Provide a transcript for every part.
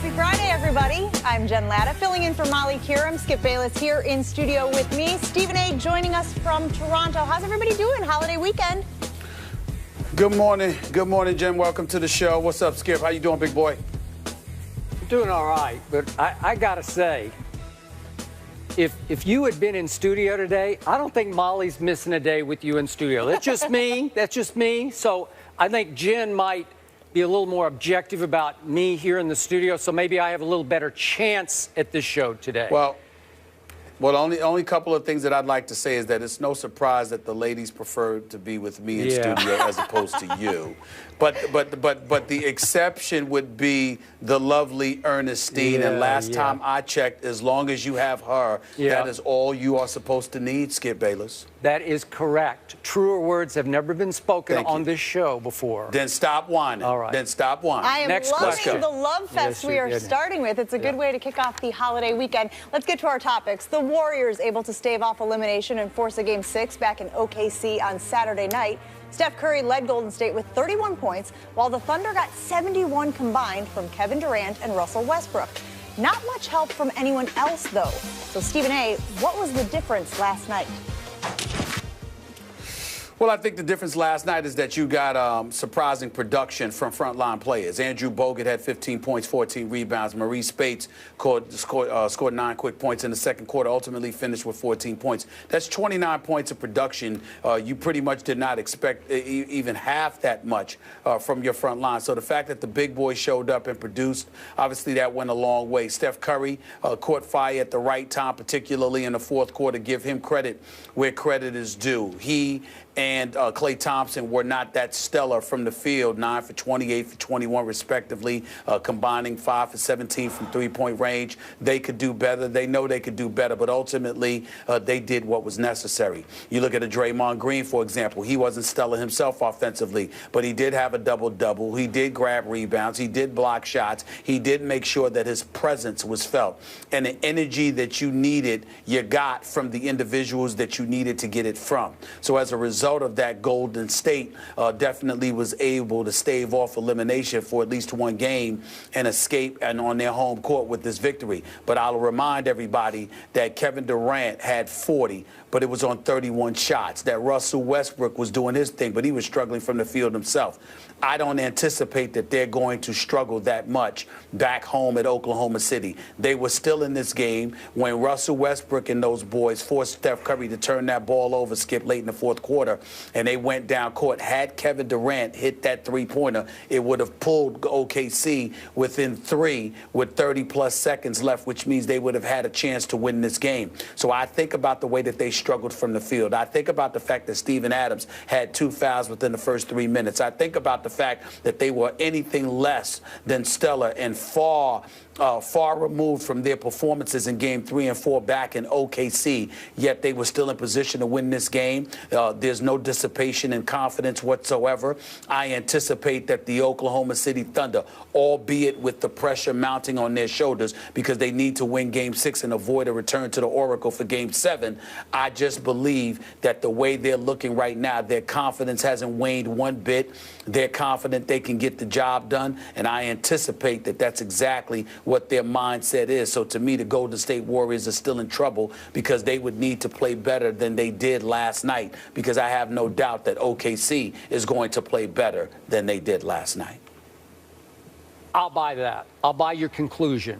Happy Friday, everybody. I'm Jen Latta, filling in for Molly Kieram. Skip Bayless here in studio with me. Stephen A. joining us from Toronto. How's everybody doing? Holiday weekend. Good morning. Good morning, Jen. Welcome to the show. What's up, Skip? How you doing, big boy? Doing all right, but I got to say, if you had been in studio today, I don't think Molly's missing a day with you in studio. That's just me. That's just me. So I think Jen might be a little more objective about me here in the studio, so maybe I have a little better chance at this show today. Well, only couple of things that I'd like to say is that it's no surprise that the ladies prefer to be with me in studio as opposed to you. But the exception would be the lovely Ernestine. And last time I checked, as long as you have her, that is all you are supposed to need, Skip Bayless. That is correct. Truer words have never been spoken on this show before. Then stop whining. All right. Then stop whining. I am loving the love fest we are starting with. It's a good way to kick off the holiday weekend. Let's get to our topics. The Warriors able to stave off elimination and force a Game 6 back in OKC on Saturday night. Steph Curry led Golden State with 31 points, while the Thunder got 71 combined from Kevin Durant and Russell Westbrook. Not much help from anyone else, though. So, Stephen A., what was the difference last night? Well, I think the difference last night is that you got surprising production from frontline players. Andrew Bogut had 15 points, 14 rebounds. Maurice Spates scored 9 quick points in the second quarter, ultimately finished with 14 points. That's 29 points of production. You pretty much did not expect even half that much from your front line. So the fact that the big boys showed up and produced, obviously that went a long way. Steph Curry caught fire at the right time, particularly in the fourth quarter. Give him credit where credit is due. He and Klay Thompson were not that stellar from the field, 9 for 28 for 21 respectively, combining 5 for 17 from three-point range. They could do better. They know they could do better, but ultimately they did what was necessary. You look at a Draymond Green, for example. He wasn't stellar himself offensively, but he did have a double-double. He did grab rebounds. He did block shots. He did make sure that his presence was felt. And the energy that you needed, you got from the individuals that you needed to get it from. So as a result of that, Golden State definitely was able to stave off elimination for at least one game and escape and on their home court with this victory. But I'll remind everybody that Kevin Durant had 40, but it was on 31 shots. That Russell Westbrook was doing his thing, but he was struggling from the field himself. I don't anticipate that they're going to struggle that much back home at Oklahoma City. They were still in this game when Russell Westbrook and those boys forced Steph Curry to turn that ball over, Skip, late in the fourth quarter, and they went down court. Had Kevin Durant hit that three-pointer, it would have pulled OKC within 3 with 30-plus seconds left, which means they would have had a chance to win this game. So I think about the way that they struggled from the field. I think about the fact that Steven Adams had 2 fouls within the first 3 minutes. I think about the fact that they were anything less than stellar and far removed from their performances in Game 3 and 4 back in OKC, yet they were still in position to win this game. There's no dissipation in confidence whatsoever. I anticipate that the Oklahoma City Thunder, albeit with the pressure mounting on their shoulders because they need to win Game 6 and avoid a return to the Oracle for Game 7, I just believe that the way they're looking right now, their confidence hasn't waned one bit. They're confident they can get the job done, and I anticipate that that's exactly what their mindset is. So to me, the Golden State Warriors are still in trouble because they would need to play better than they did last night, because I have no doubt that OKC is going to play better than they did last night. I'll buy that. I'll buy your conclusion.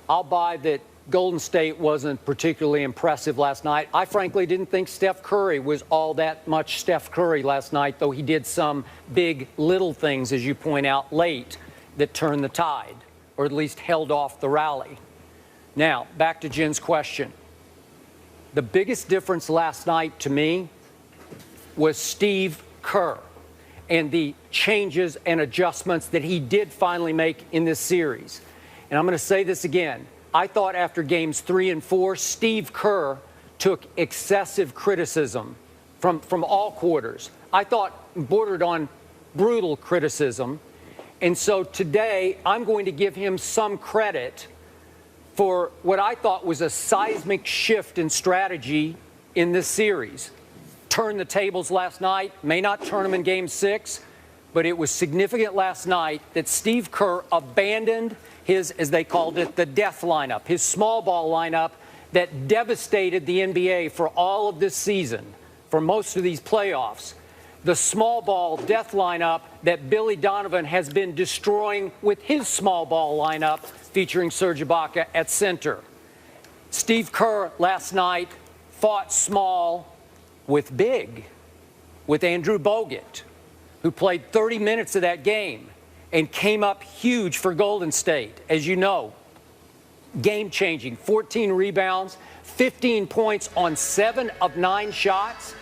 I'll buy that Golden State wasn't particularly impressive last night. I frankly didn't think Steph Curry was all that much Steph Curry last night, though he did some big little things, as you point out, late that turned the tide, or at least held off the rally. Now, back to Jen's question. The biggest difference last night to me was Steve Kerr and the changes and adjustments that he did finally make in this series. And I'm going to say this again. I thought after Games 3 and 4, Steve Kerr took excessive criticism from all quarters. I thought bordered on brutal criticism. And so today, I'm going to give him some credit for what I thought was a seismic shift in strategy in this series. Turned the tables last night, may not turn them in Game 6, but it was significant last night that Steve Kerr abandoned his, as they called it, the death lineup, his small ball lineup that devastated the NBA for all of this season, for most of these playoffs. The small ball death lineup that Billy Donovan has been destroying with his small ball lineup featuring Serge Ibaka at center. Steve Kerr last night fought small with big, with Andrew Bogut, who played 30 minutes of that game and came up huge for Golden State. As you know, game-changing, 14 rebounds, 15 points on 7 of 9 shots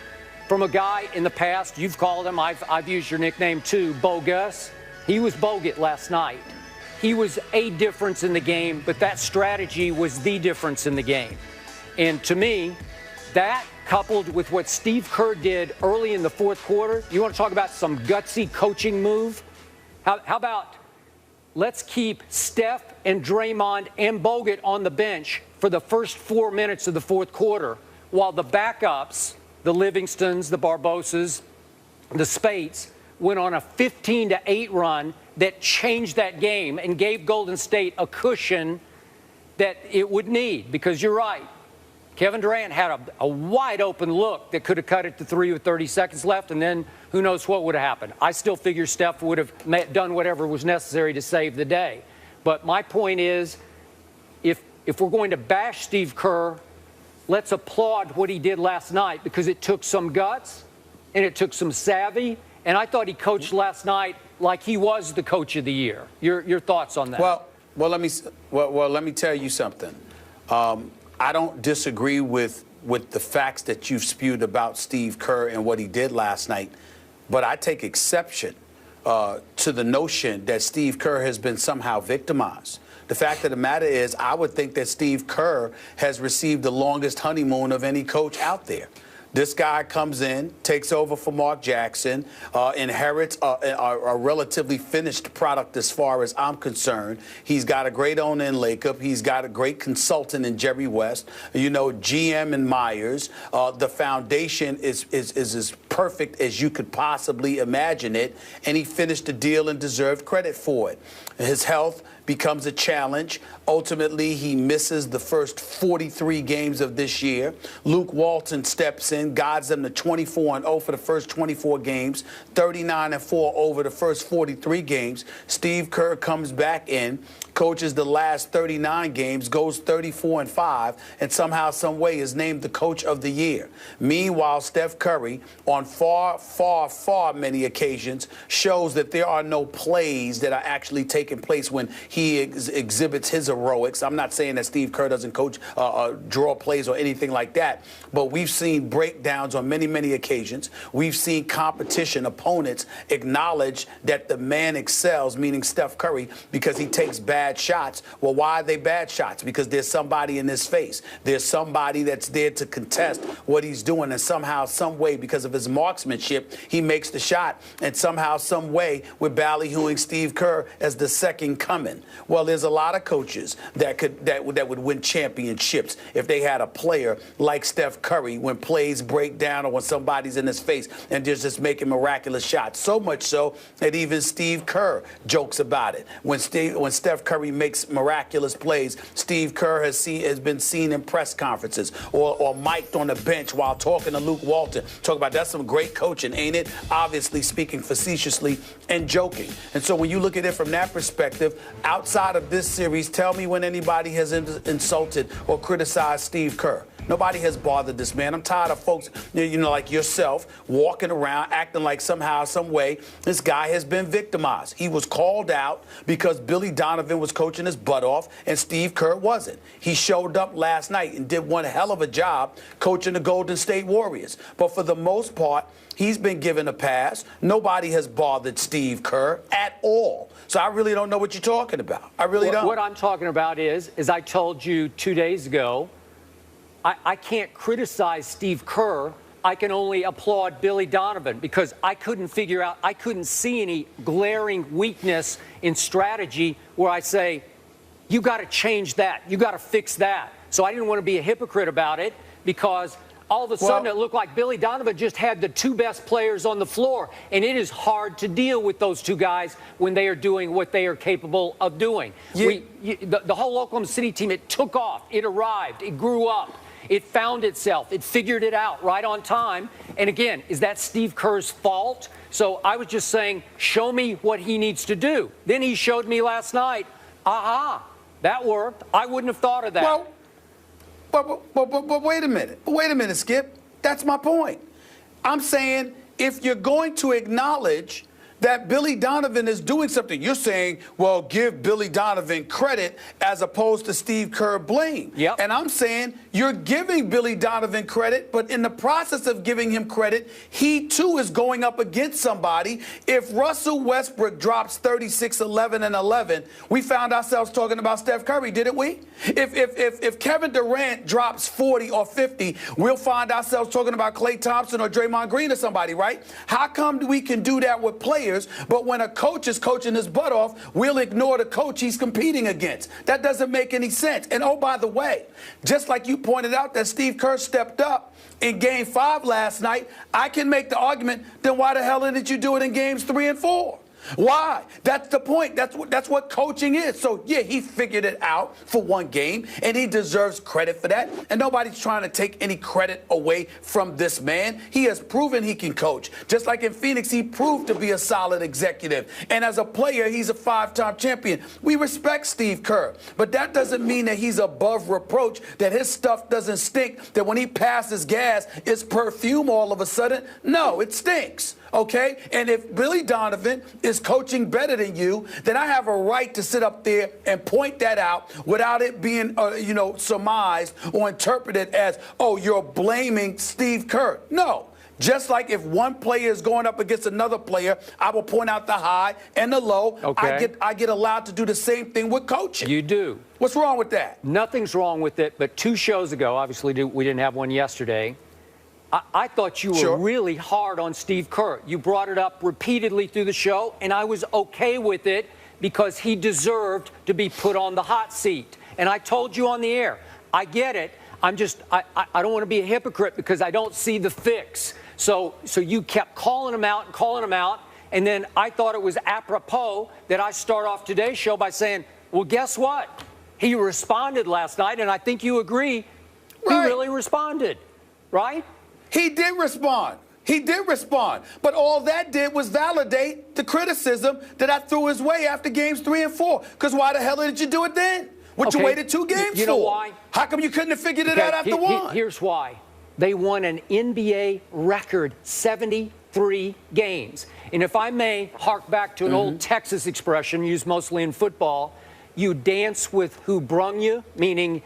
from a guy in the past. You've called him, I've used your nickname too, Bogus. He was Bogut last night. He was a difference in the game, but that strategy was the difference in the game. And to me, that coupled with what Steve Kerr did early in the fourth quarter, you want to talk about some gutsy coaching move? How about let's keep Steph and Draymond and Bogut on the bench for the first 4 minutes of the fourth quarter while the backups, the Livingstons, the Barbosas, the Spates, went on a 15-8 run that changed that game and gave Golden State a cushion that it would need. Because you're right, Kevin Durant had a wide-open look that could have cut it to 3 with 30 seconds left, and then who knows what would have happened. I still figure Steph would have done whatever was necessary to save the day. But my point is, if we're going to bash Steve Kerr, let's applaud what he did last night, because it took some guts and it took some savvy, and I thought he coached last night like he was the coach of the year. Your thoughts on that? Well, let me tell you something. I don't disagree with the facts that you've spewed about Steve Kerr and what he did last night, but I take exception to the notion that Steve Kerr has been somehow victimized. The fact of the matter is, I would think that Steve Kerr has received the longest honeymoon of any coach out there. This guy comes in, takes over for Mark Jackson, inherits a relatively finished product as far as I'm concerned. He's got a great owner in Lacob. He's got a great consultant in Jerry West. You know, GM in Myers. The foundation is as perfect as you could possibly imagine it, and he finished the deal and deserved credit for it. His health becomes a challenge. Ultimately, he misses the first 43 games of this year. Luke Walton steps in, guides them to 24-0 for the first 24 games, 39-4 over the first 43 games. Steve Kerr comes back in, coaches the last 39 games, goes 34-5, and somehow, some way is named the coach of the year. Meanwhile, Steph Curry, on far many occasions, shows that there are no plays that are actually taking place when he exhibits his heroics. I'm not saying that Steve Kerr doesn't coach, draw plays or anything like that, but we've seen breakdowns on many occasions. We've seen competition, opponents acknowledge that the man excels, meaning Steph Curry, because he takes bad shots. Well, why are they bad shots? Because there's somebody in his face. There's somebody that's there to contest what he's doing, and somehow, some way, because of his marksmanship, he makes the shot, and somehow, some way, we're ballyhooing Steve Kerr as the second coming. Well, there's a lot of coaches that would win championships if they had a player like Steph Curry when plays break down or when somebody's in his face and just making miraculous shots. So much so that even Steve Kerr jokes about it. When Steph Curry makes miraculous plays, Steve Kerr has been seen in press conferences or mic'd on the bench while talking to Luke Walton. Talk about that's some great coaching, ain't it? Obviously speaking facetiously and joking. And so when you look at it from that perspective, outside of this series, tell me when anybody has insulted or criticized Steve Kerr. Nobody has bothered this man. I'm tired of folks, you know, like yourself, walking around acting like somehow, some way, this guy has been victimized. He was called out because Billy Donovan was coaching his butt off and Steve Kerr wasn't. He showed up last night and did one hell of a job coaching the Golden State Warriors. But for the most part, he's been given a pass. Nobody has bothered Steve Kerr at all. So I really don't know what you're talking about. I really don't. What I'm talking about is, as I told you 2 days ago, I can't criticize Steve Kerr. I can only applaud Billy Donovan because I couldn't see any glaring weakness in strategy where I say, you got to change that. You got to fix that. So I didn't want to be a hypocrite about it because all of a sudden it looked like Billy Donovan just had the two best players on the floor. And it is hard to deal with those two guys when they are doing what they are capable of doing. Yeah. The whole Oklahoma City team, it took off. It arrived. It grew up. It found itself. It figured it out right on time. And again, is that Steve Kerr's fault? So I was just saying, show me what he needs to do. Then he showed me last night, that worked. I wouldn't have thought of that. Well, but wait a minute. Wait a minute, Skip. That's my point. I'm saying if you're going to acknowledge that Billy Donovan is doing something, you're saying, well, give Billy Donovan credit as opposed to Steve Kerr blame. Yep. And I'm saying you're giving Billy Donovan credit, but in the process of giving him credit, he too is going up against somebody. If Russell Westbrook drops 36, 11, and 11, we found ourselves talking about Steph Curry, didn't we? If Kevin Durant drops 40 or 50, we'll find ourselves talking about Klay Thompson or Draymond Green or somebody, right? How come we can do that with players, but when a coach is coaching his butt off, we'll ignore the coach he's competing against? That doesn't make any sense. And oh, by the way, just like you pointed out that Steve Kerr stepped up in Game 5 last night, I can make the argument, then why the hell didn't you do it in Games 3 and 4? Why? That's the point. That's what coaching is. So, yeah, he figured it out for one game, and he deserves credit for that. And nobody's trying to take any credit away from this man. He has proven he can coach. Just like in Phoenix, he proved to be a solid executive. And as a player, he's a 5-time champion. We respect Steve Kerr, but that doesn't mean that he's above reproach, that his stuff doesn't stink, that when he passes gas, it's perfume all of a sudden. No, it stinks. Okay? And if Billy Donovan is coaching better than you, then I have a right to sit up there and point that out without it being, surmised or interpreted as, oh, you're blaming Steve Kerr. No. Just like if one player is going up against another player, I will point out the high and the low. Okay. I get allowed to do the same thing with coaching. You do. What's wrong with that? Nothing's wrong with it, but 2 shows ago, obviously we didn't have one yesterday, I thought you were really hard on Steve Kerr. You brought it up repeatedly through the show, and I was okay with it because he deserved to be put on the hot seat. And I told you on the air, I get it. I don't want to be a hypocrite because I don't see the fix. So you kept calling him out, and then I thought it was apropos that I start off today's show by saying, well, guess what? He responded last night, and I think you agree. He really responded, right? He did respond. He did respond. But all that did was validate the criticism that I threw his way after Games 3 and 4. Because why the hell did you do it then? You waited 2 games for? You know why? How come you couldn't have figured it out after 1? Here's why. They won an NBA record 73 games. And if I may hark back to an old Texas expression used mostly in football, you dance with who brung you, meaning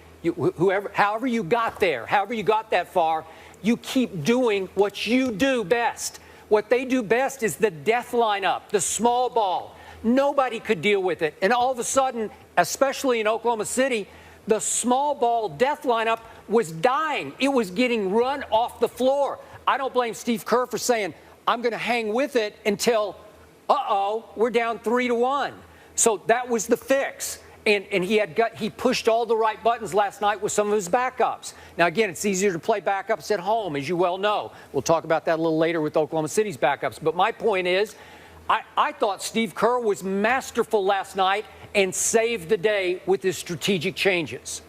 however you got there, however you got that far, you keep doing what you do best. What they do best is the death lineup, the small ball. Nobody could deal with it. And all of a sudden, especially in Oklahoma City, the small ball death lineup was dying. It was getting run off the floor. I don't blame Steve Kerr for saying, I'm going to hang with it until, we're down 3-1. So that was the fix. And he pushed all the right buttons last night with some of his backups. Now, again, it's easier to play backups at home, as you well know. We'll talk about that a little later with Oklahoma City's backups. But my point is, I thought Steve Kerr was masterful last night and saved the day with his strategic changes.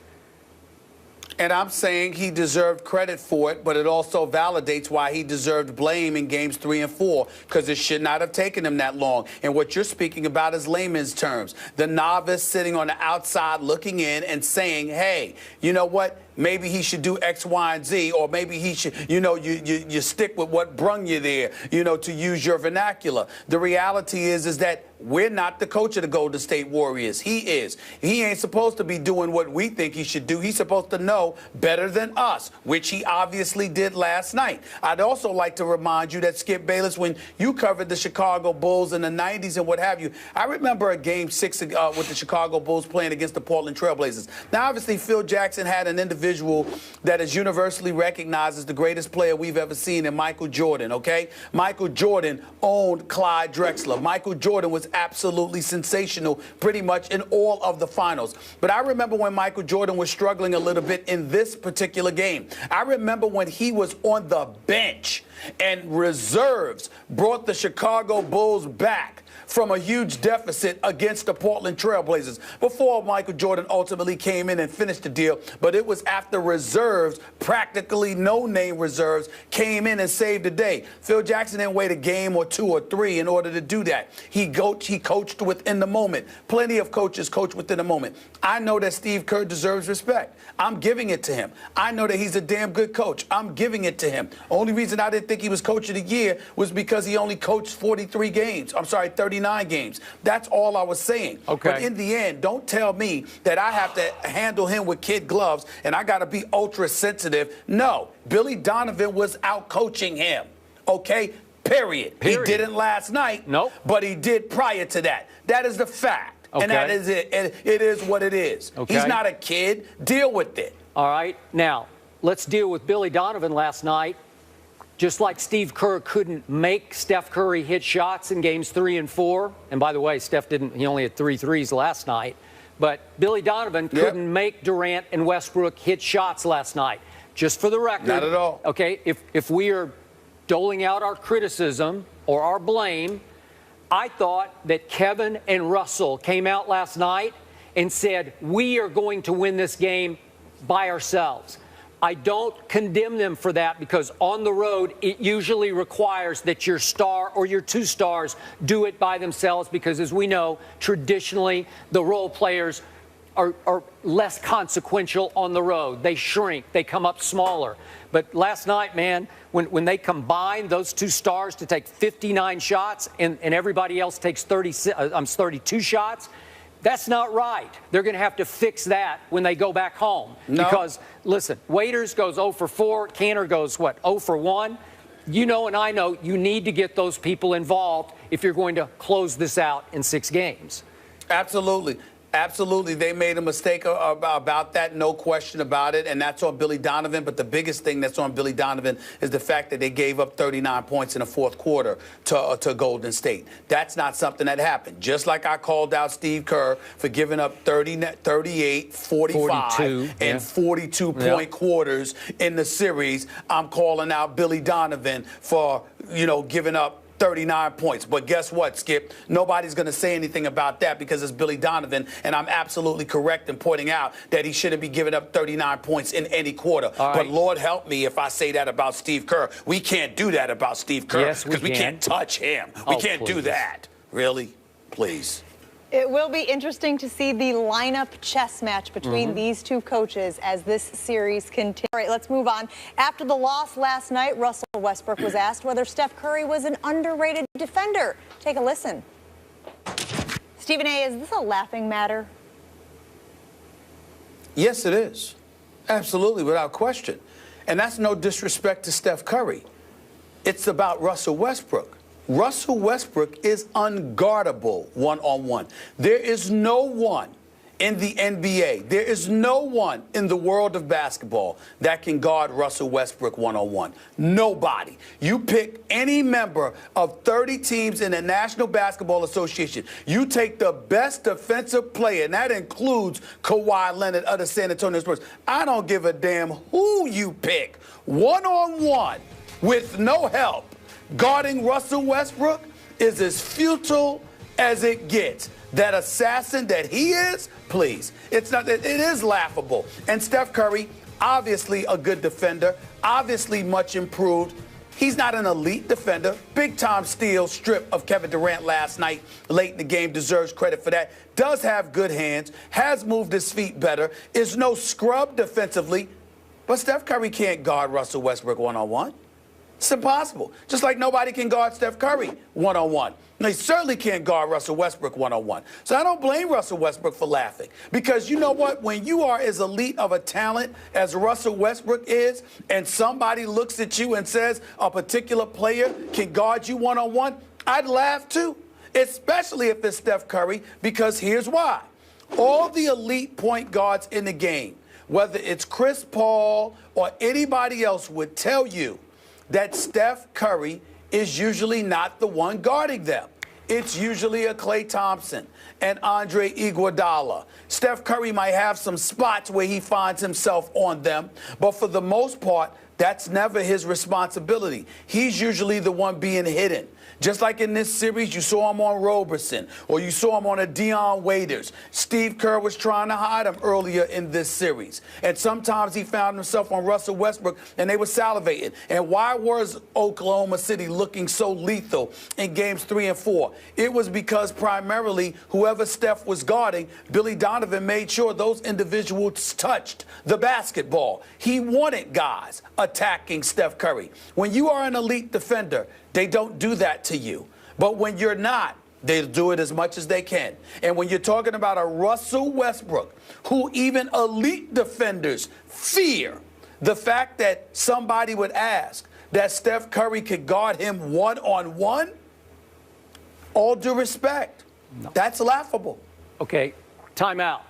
And I'm saying he deserved credit for it, but it also validates why he deserved blame in Games 3 and 4, because it should not have taken him that long. And what you're speaking about is layman's terms. The novice sitting on the outside looking in and saying, hey, you know what? Maybe he should do X, Y, and Z, or maybe he should, you stick with what brung you there, to use your vernacular. The reality is that we're not the coach of the Golden State Warriors. He is. He ain't supposed to be doing what we think he should do. He's supposed to know better than us, which he obviously did last night. I'd also like to remind you that, Skip Bayless, when you covered the Chicago Bulls in the 90s and what have you, I remember a Game 6 with the Chicago Bulls playing against the Portland Trailblazers. Now, obviously, Phil Jackson had an individual individual that is universally recognized as the greatest player we've ever seen in Michael Jordan, okay? Michael Jordan owned Clyde Drexler. Michael Jordan was absolutely sensational pretty much in all of the finals. But I remember when Michael Jordan was struggling a little bit in this particular game. I remember when he was on the bench and reserves brought the Chicago Bulls back from a huge deficit against the Portland Trail Blazers before Michael Jordan ultimately came in and finished the deal. But it was after reserves, practically no-name reserves, came in and saved the day. Phil Jackson didn't wait a game or two or three in order to do that. He coached within the moment. Plenty of coaches coach within the moment. I know that Steve Kerr deserves respect. I'm giving it to him. I know that he's a damn good coach. I'm giving it to him. Only reason I didn't think he was coach of the year was because he only coached 43 games. I'm sorry, 39 games. That's all I was saying. Okay. But in the end, don't tell me that I have to handle him with kid gloves and I got to be ultra sensitive. No, Billy Donovan was out coaching him. Okay? Period. He didn't last night. Nope. But he did prior to that. That is the fact. Okay. And that is it. And it is what it is. Okay. He's not a kid. Deal with it. All right. Now, let's deal with Billy Donovan last night. Just like Steve Kerr couldn't make Steph Curry hit shots in games 3 and 4. And by the way, Steph didn't, he only had 3 threes last night. But Billy Donovan couldn't make Durant and Westbrook hit shots last night. Just for the record. Not at all. Okay, if we are doling out our criticism or our blame, I thought that Kevin and Russell came out last night and said, we are going to win this game by ourselves. I don't condemn them for that because on the road, it usually requires that your star or your 2 stars do it by themselves because, as we know, traditionally the role players are less consequential on the road. They shrink. They come up smaller. But last night, man, when they combine those 2 stars to take 59 shots and everybody else takes 32 shots, that's not right. They're going to have to fix that when they go back home. No. Because, listen, Waiters goes 0 for 4. Cantor goes, 0 for 1. You know and I know you need to get those people involved if you're going to close this out in 6 games. Absolutely. Absolutely. They made a mistake about that, no question about it, and that's on Billy Donovan. But the biggest thing that's on Billy Donovan is the fact that they gave up 39 points in the fourth quarter to Golden State. That's not something that happened. Just like I called out Steve Kerr for giving up 38, 45, 42, and 42-point quarters in the series, I'm calling out Billy Donovan for, giving up 39 points. But guess what, Skip? Nobody's going to say anything about that because it's Billy Donovan, and I'm absolutely correct in pointing out that he shouldn't be giving up 39 points in any quarter. But Lord help me if I say that about Steve Kerr. We can't do that about Steve Kerr because we can't touch him. We can't do that. Really? Please. It will be interesting to see the lineup chess match between these 2 coaches as this series continues. All right, let's move on. After the loss last night, Russell Westbrook was asked whether Steph Curry was an underrated defender. Take a listen. Stephen A., is this a laughing matter? Yes, it is. Absolutely, without question. And that's no disrespect to Steph Curry. It's about Russell Westbrook. Russell Westbrook is unguardable one-on-one. There is no one in the NBA, there is no one in the world of basketball that can guard Russell Westbrook one-on-one. Nobody. You pick any member of 30 teams in the National Basketball Association. You take the best defensive player, and that includes Kawhi Leonard of the San Antonio Spurs. I don't give a damn who you pick one-on-one with no help. Guarding Russell Westbrook is as futile as it gets. That assassin that he is, please. It's not. It is laughable. And Steph Curry, obviously a good defender, obviously much improved. He's not an elite defender. Big-time steal strip of Kevin Durant last night, late in the game, deserves credit for that. Does have good hands, has moved his feet better, is no scrub defensively. But Steph Curry can't guard Russell Westbrook one-on-one. It's impossible. Just like nobody can guard Steph Curry one-on-one. They certainly can't guard Russell Westbrook one-on-one. So I don't blame Russell Westbrook for laughing. Because you know what? When you are as elite of a talent as Russell Westbrook is, and somebody looks at you and says a particular player can guard you one-on-one, I'd laugh too. Especially if it's Steph Curry, because here's why. All the elite point guards in the game, whether it's Chris Paul or anybody else, would tell you that Steph Curry is usually not the one guarding them. It's usually a Klay Thompson and Andre Iguodala. Steph Curry might have some spots where he finds himself on them, but for the most part, that's never his responsibility. He's usually the one being hidden. Just like in this series, you saw him on Roberson, or you saw him on a Dion Waiters. Steve Kerr was trying to hide him earlier in this series. And sometimes he found himself on Russell Westbrook, and they were salivating. And why was Oklahoma City looking so lethal in games 3 and 4? It was because primarily whoever Steph was guarding, Billy Donovan made sure those individuals touched the basketball. He wanted guys attacking Steph Curry. When you are an elite defender, they don't do that to you. But when you're not, they do it as much as they can. And when you're talking about a Russell Westbrook, who even elite defenders fear the fact that somebody would ask that Steph Curry could guard him one-on-one, all due respect, that's laughable. Okay, time out.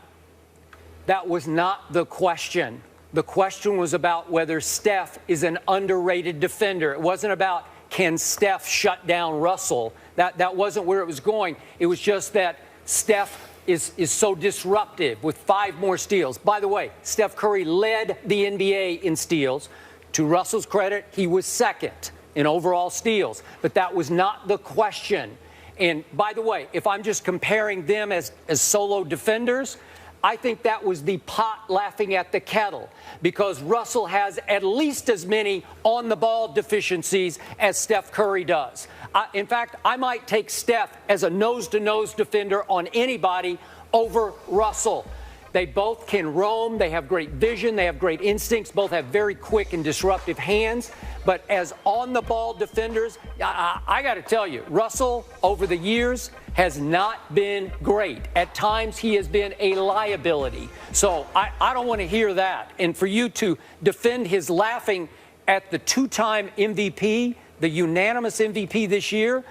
That was not the question. The question was about whether Steph is an underrated defender. It wasn't about can Steph shut down Russell. That wasn't where it was going. It was just that Steph is so disruptive with 5 more steals. By the way, Steph Curry led the NBA in steals. To Russell's credit, he was second in overall steals. But that was not the question. And by the way, if I'm just comparing them as solo defenders, I think that was the pot laughing at the kettle, because Russell has at least as many on-the-ball deficiencies as Steph Curry does. In fact, I might take Steph as a nose-to-nose defender on anybody over Russell. They both can roam. They have great vision. They have great instincts. Both have very quick and disruptive hands. But as on-the-ball defenders, I got to tell you, Russell, over the years, has not been great. At times, he has been a liability. So I don't want to hear that. And for you to defend his laughing at the 2-time MVP, the unanimous MVP this year,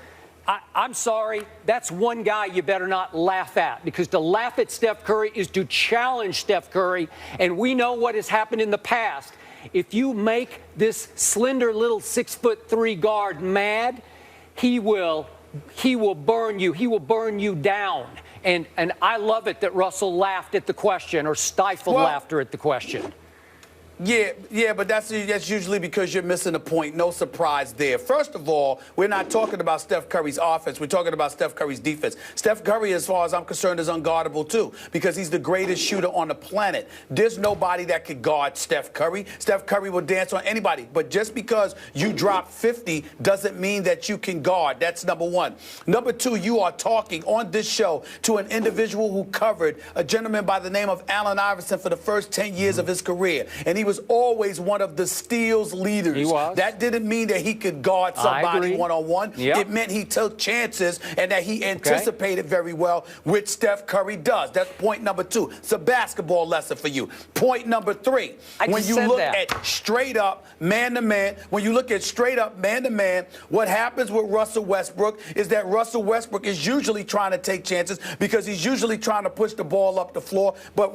I'm sorry, that's one guy you better not laugh at, because to laugh at Steph Curry is to challenge Steph Curry, and we know what has happened in the past. If you make this slender little 6'3" guard mad, he will burn you. He will burn you down. And I love it that Russell laughed at the question, or stifled laughter at the question. Yeah, but that's usually because you're missing a point. No surprise there. First of all, we're not talking about Steph Curry's offense. We're talking about Steph Curry's defense. Steph Curry, as far as I'm concerned, is unguardable, too, because he's the greatest shooter on the planet. There's nobody that could guard Steph Curry. Steph Curry will dance on anybody. But just because you drop 50 doesn't mean that you can guard. That's number one. Number two, you are talking on this show to an individual who covered a gentleman by the name of Allen Iverson for the first 10 years of his career. And he was always one of the steals leaders. He was. That didn't mean that he could guard somebody one-on-one. Yep. It meant he took chances and that he anticipated very well, which Steph Curry does. That's point number two. It's a basketball lesson for you. Point number three. When you look at straight up man-to-man, what happens with Russell Westbrook is that Russell Westbrook is usually trying to take chances because he's usually trying to push the ball up the floor. But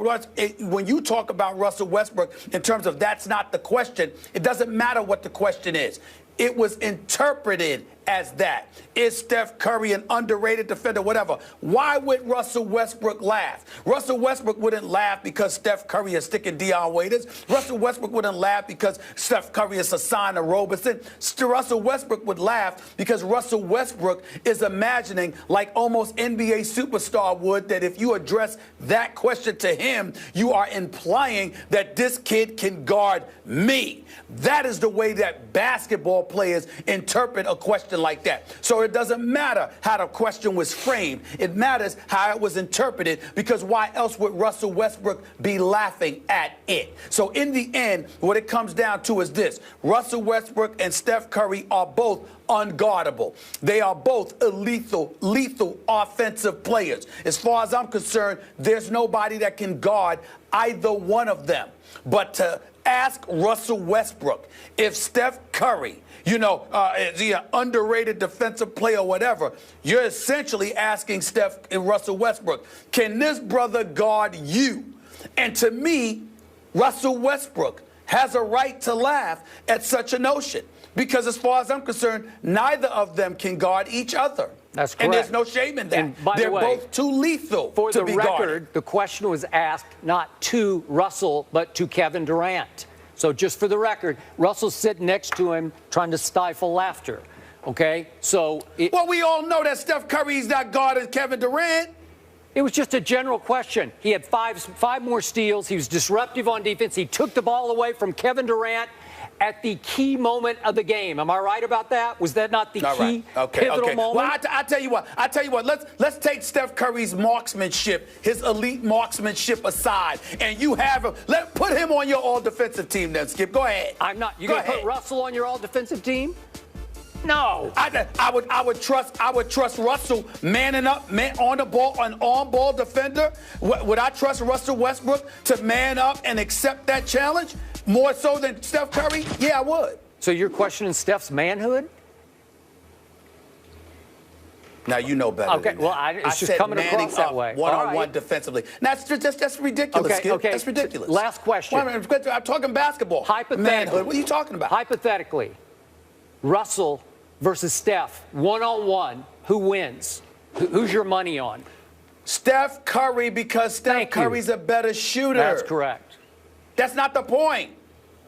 when you talk about Russell Westbrook in terms of that's not the question, it doesn't matter what the question is. It was interpreted as that. Is Steph Curry an underrated defender, whatever? Why would Russell Westbrook laugh? Russell Westbrook wouldn't laugh because Steph Curry is sticking Dion Waiters. Russell Westbrook wouldn't laugh because Steph Curry is assigned to Roberson. Russell Westbrook would laugh because Russell Westbrook is imagining, like almost NBA superstar would, that if you address that question to him, you are implying that this kid can guard me. That is the way that basketball players interpret a question like that. So it doesn't matter how the question was framed. It matters how it was interpreted, because why else would Russell Westbrook be laughing at it? So in the end, what it comes down to is this. Russell Westbrook and Steph Curry are both unguardable. They are both lethal offensive players. As far as I'm concerned, there's nobody that can guard either one of them. But to ask Russell Westbrook if Steph Curry, is he an underrated defensive player or whatever, you're essentially asking Russell Westbrook, can this brother guard you? And to me, Russell Westbrook has a right to laugh at such a notion. Because as far as I'm concerned, neither of them can guard each other. That's correct. And there's no shame in that. And by They're the way, both too lethal for to the be record, guarded. the question was asked not to Russell, but to Kevin Durant. So just for the record, Russell's sitting next to him trying to stifle laughter. Okay? So well, we all know that Steph Curry's not guarding Kevin Durant. It was just a general question. He had five more steals. He was disruptive on defense. He took the ball away from Kevin Durant at the key moment of the game. Am I right about that? Was that not the key pivotal moment? Well, I tell you what. Let's take Steph Curry's marksmanship, his elite marksmanship aside, and you have him. Put him on your all-defensive team then, Skip. Go ahead. I'm not. You going to put Russell on your all-defensive team? No. I would trust Russell manning up, on the ball, an on-ball defender. Would I trust Russell Westbrook to man up and accept that challenge more so than Steph Curry? Yeah, I would. So you're questioning Steph's manhood? Now you know better. Okay, well, it's just coming across that way. One-on-one defensively. That's ridiculous, Skip. Okay. That's ridiculous. Last question. I'm talking basketball. Hypothetically. Manhood. What are you talking about? Hypothetically, Russell versus Steph, one-on-one, who wins? Who's your money on? Steph Curry, because Steph Curry's a better shooter. That's correct. That's not the point.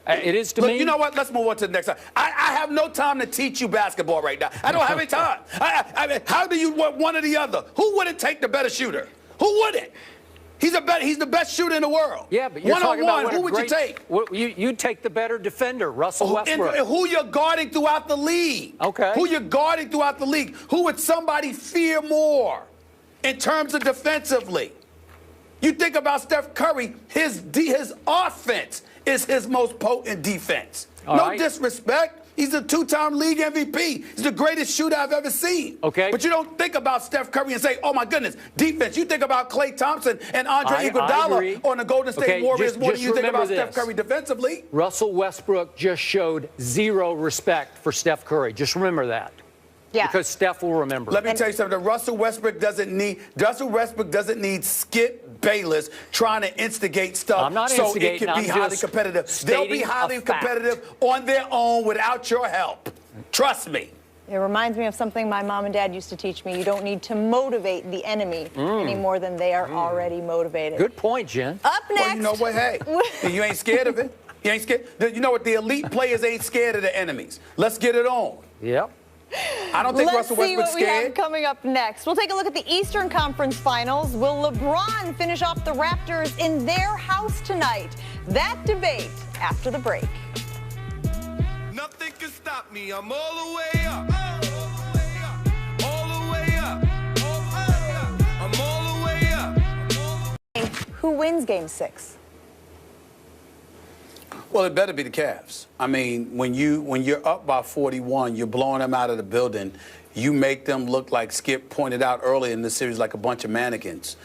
It is to me. You know what? Let's move on to the next time. I have no time to teach you basketball right now. I don't have any time. I mean, how do you want one or the other? Who wouldn't take the better shooter? Who wouldn't? He's the best shooter in the world. Yeah, but you're talking about who would you take? You'd take the better defender, Russell Westbrook. Who you're guarding throughout the league. Okay. Who you're guarding throughout the league. Who would somebody fear more in terms of defensively? You think about Steph Curry, his offense is his most potent defense. No disrespect. He's a two-time league MVP. He's the greatest shooter I've ever seen. Okay. But you don't think about Steph Curry and say, oh, my goodness, defense. You think about Klay Thompson and Andre Iguodala on the Golden State Warriors more than you think about Steph Curry defensively. Russell Westbrook just showed zero respect for Steph Curry. Just remember that. Yeah. Because Steph will remember. Let me tell you something. Russell Westbrook doesn't need Skip Bayless trying to instigate stuff I'm not so it can be highly competitive. They'll be highly competitive on their own without your help. Trust me. It reminds me of something my mom and dad used to teach me. You don't need to motivate the enemy any more than they are already motivated. Good point, Jen. Up next. Well, you know what? Hey, you ain't scared of it. You ain't scared. You know what? The elite players ain't scared of the enemies. Let's get it on. Yep. I don't think Russell Westbrook's scared. Let's see what we have coming up next. We'll take a look at the Eastern Conference Finals. Will LeBron finish off the Raptors in their house tonight? That debate after the break. Nothing can stop me. I'm all the way up. All the way up. I'm all the way up. Who wins Game 6? Well, it better be the Cavs. I mean, when you're up by 41, you're blowing them out of the building. You make them look like Skip pointed out earlier in the series like a bunch of mannequins,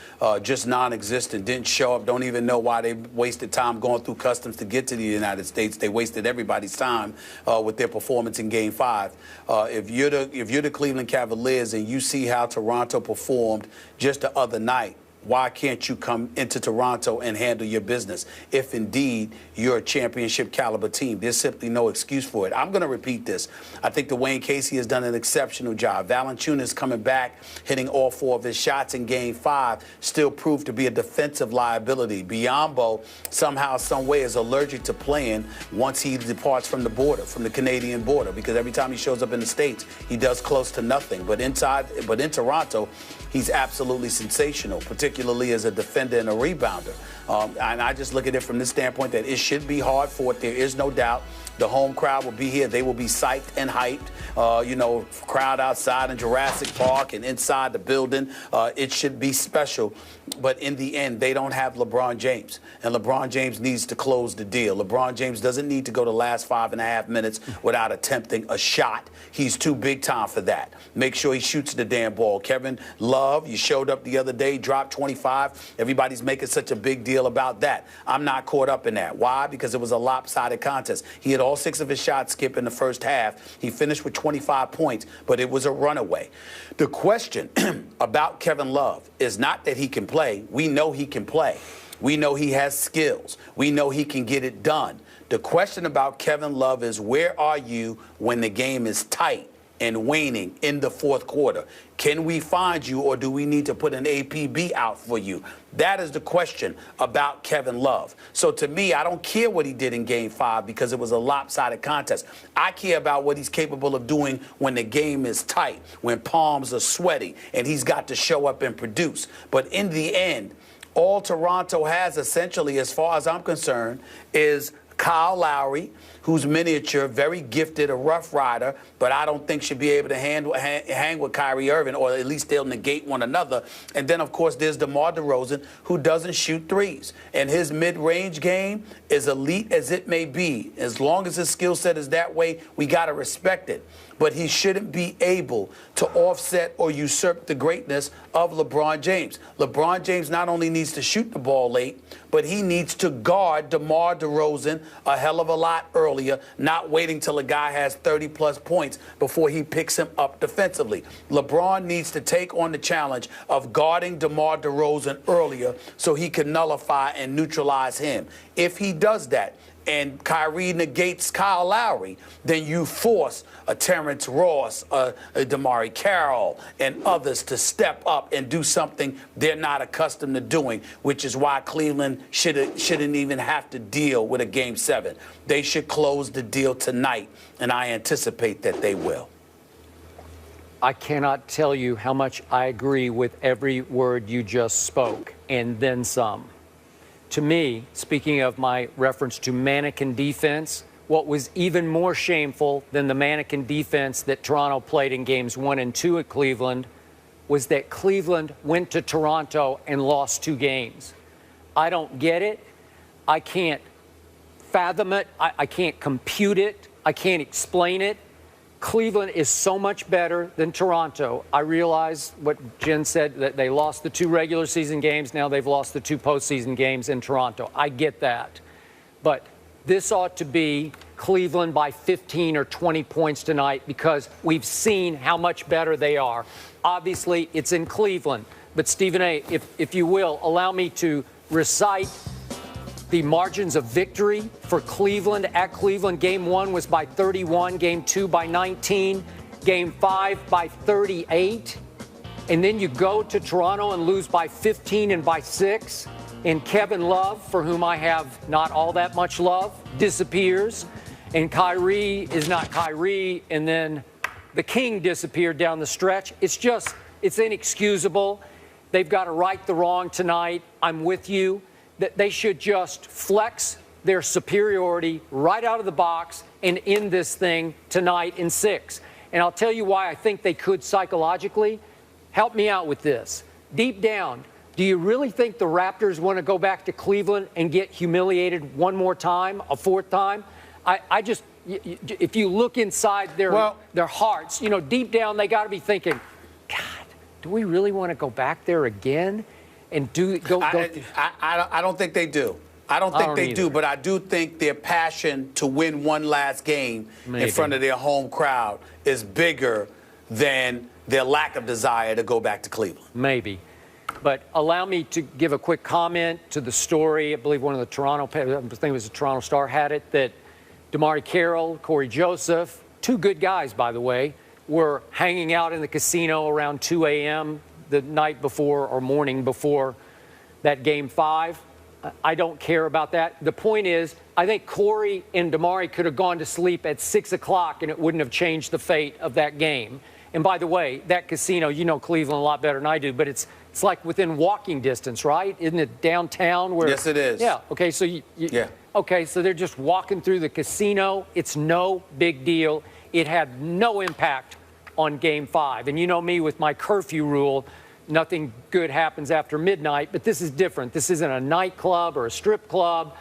just non-existent, didn't show up, don't even know why they wasted time going through customs to get to the United States. They wasted everybody's time with their performance in Game 5. If you're the Cleveland Cavaliers and you see how Toronto performed just the other night, why can't you come into Toronto and handle your business? If indeed you're a championship caliber team, there's simply no excuse for it. I'm going to repeat this. I think Dwayne Casey has done an exceptional job. Valanciunas coming back, hitting all 4 of his shots in Game 5, still proved to be a defensive liability. Biyombo somehow, some way is allergic to playing once he departs from the border, from the Canadian border, because every time he shows up in the States, he does close to nothing. But in Toronto, he's absolutely sensational, particularly as a defender and a rebounder. And I just look at it from this standpoint that it should be hard fought. There is no doubt. The home crowd will be here. They will be psyched and hyped. Crowd outside in Jurassic Park and inside the building. It should be special. But in the end, they don't have LeBron James. And LeBron James needs to close the deal. LeBron James doesn't need to go the last 5.5 minutes without attempting a shot. He's too big time for that. Make sure he shoots the damn ball. Kevin Love, you showed up the other day, dropped 25. Everybody's making such a big deal about that. I'm not caught up in that. Why? Because it was a lopsided contest. He had all 6 of his shots skip in the first half. He finished with 25 points, but it was a runaway. The question about Kevin Love is not that he can play. We know he can play. We know he has skills. We know he can get it done. The question about Kevin Love is, where are you when the game is tight and waning in the fourth quarter? Can we find you, or do we need to put an APB out for you? That is the question about Kevin Love. So to me, I don't care what he did in Game 5 because it was a lopsided contest. I care about what he's capable of doing when the game is tight, when palms are sweaty, and he's got to show up and produce. But in the end, all Toronto has essentially, as far as I'm concerned, is Kyle Lowry, who's miniature, very gifted, a rough rider, but I don't think should be able to hang with Kyrie Irving, or at least they'll negate one another. And then, of course, there's DeMar DeRozan, who doesn't shoot threes. And his mid-range game is elite as it may be. As long as his skill set is that way, we got to respect it. But he shouldn't be able to offset or usurp the greatness of LeBron James. LeBron James not only needs to shoot the ball late, but he needs to guard DeMar DeRozan a hell of a lot earlier, not waiting till a guy has 30-plus points before he picks him up defensively. LeBron needs to take on the challenge of guarding DeMar DeRozan earlier so he can nullify and neutralize him. If he does that, and Kyrie negates Kyle Lowry, then you force a Terrence Ross, a DeMar Carroll, and others to step up and do something they're not accustomed to doing, which is why Cleveland shouldn't even have to deal with a Game 7. They should close the deal tonight, and I anticipate that they will. I cannot tell you how much I agree with every word you just spoke, and then some. To me, speaking of my reference to mannequin defense, what was even more shameful than the mannequin defense that Toronto played in games 1 and 2 at Cleveland was that Cleveland went to Toronto and lost 2 games. I don't get it. I can't fathom it. I can't compute it. I can't explain it. Cleveland is so much better than Toronto. I realize what Jen said, that they lost the 2 regular season games. Now they've lost the 2 postseason games in Toronto. I get that. But this ought to be Cleveland by 15 or 20 points tonight because we've seen how much better they are. Obviously, it's in Cleveland. But, Stephen A., if you will, allow me to recite the margins of victory for Cleveland at Cleveland. Game 1 was by 31, Game 2 by 19, Game 5 by 38. And then you go to Toronto and lose by 15 and by 6. And Kevin Love, for whom I have not all that much love, disappears. And Kyrie is not Kyrie. And then the King disappeared down the stretch. It's inexcusable. They've got to right the wrong tonight. I'm with you. That they should just flex their superiority right out of the box and end this thing tonight in 6. And I'll tell you why I think they could psychologically. Help me out with this. Deep down, do you really think the Raptors want to go back to Cleveland and get humiliated one more time, a 4th time? If you look inside their hearts, deep down they got to be thinking, God, do we really want to go back there again? And I don't think they do. I don't think they do, but I do think their passion to win one last game in front of their home crowd is bigger than their lack of desire to go back to Cleveland. Maybe. But allow me to give a quick comment to the story. I believe one of the I think it was the Toronto Star had it, that DeMar Carroll, Corey Joseph, 2 good guys, by the way, were hanging out in the casino around 2 a.m. the night before or morning before that Game 5. I don't care about that. The point is, I think Corey and DeMar could have gone to sleep at 6 o'clock and it wouldn't have changed the fate of that game. And by the way, that casino, you know Cleveland a lot better than I do, but it's like within walking distance, right? Isn't it downtown? Yes, it is. Yeah. Okay, so okay, so they're just walking through the casino. It's no big deal. It had no impact on Game 5. And you know me with my curfew rule, nothing good happens after midnight, but this is different. This isn't a nightclub or a strip club.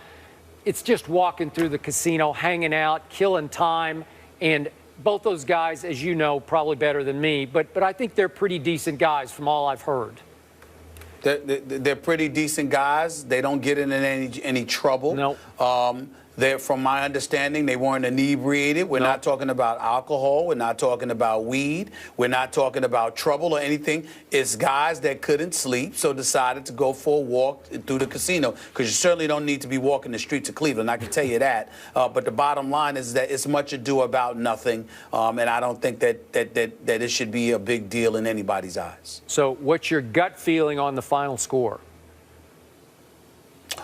It's just walking through the casino, hanging out, killing time. And both those guys, as you know, probably better than me, but I think they're pretty decent guys from all I've heard. They're pretty decent guys. They don't get in any trouble. No. From my understanding, they weren't inebriated. We're not talking about alcohol. We're not talking about weed. We're not talking about trouble or anything. It's guys that couldn't sleep, so decided to go for a walk through the casino, because you certainly don't need to be walking the streets of Cleveland, I can tell you that. But the bottom line is that it's much ado about nothing, and I don't think that it should be a big deal in anybody's eyes. So what's your gut feeling on the final score?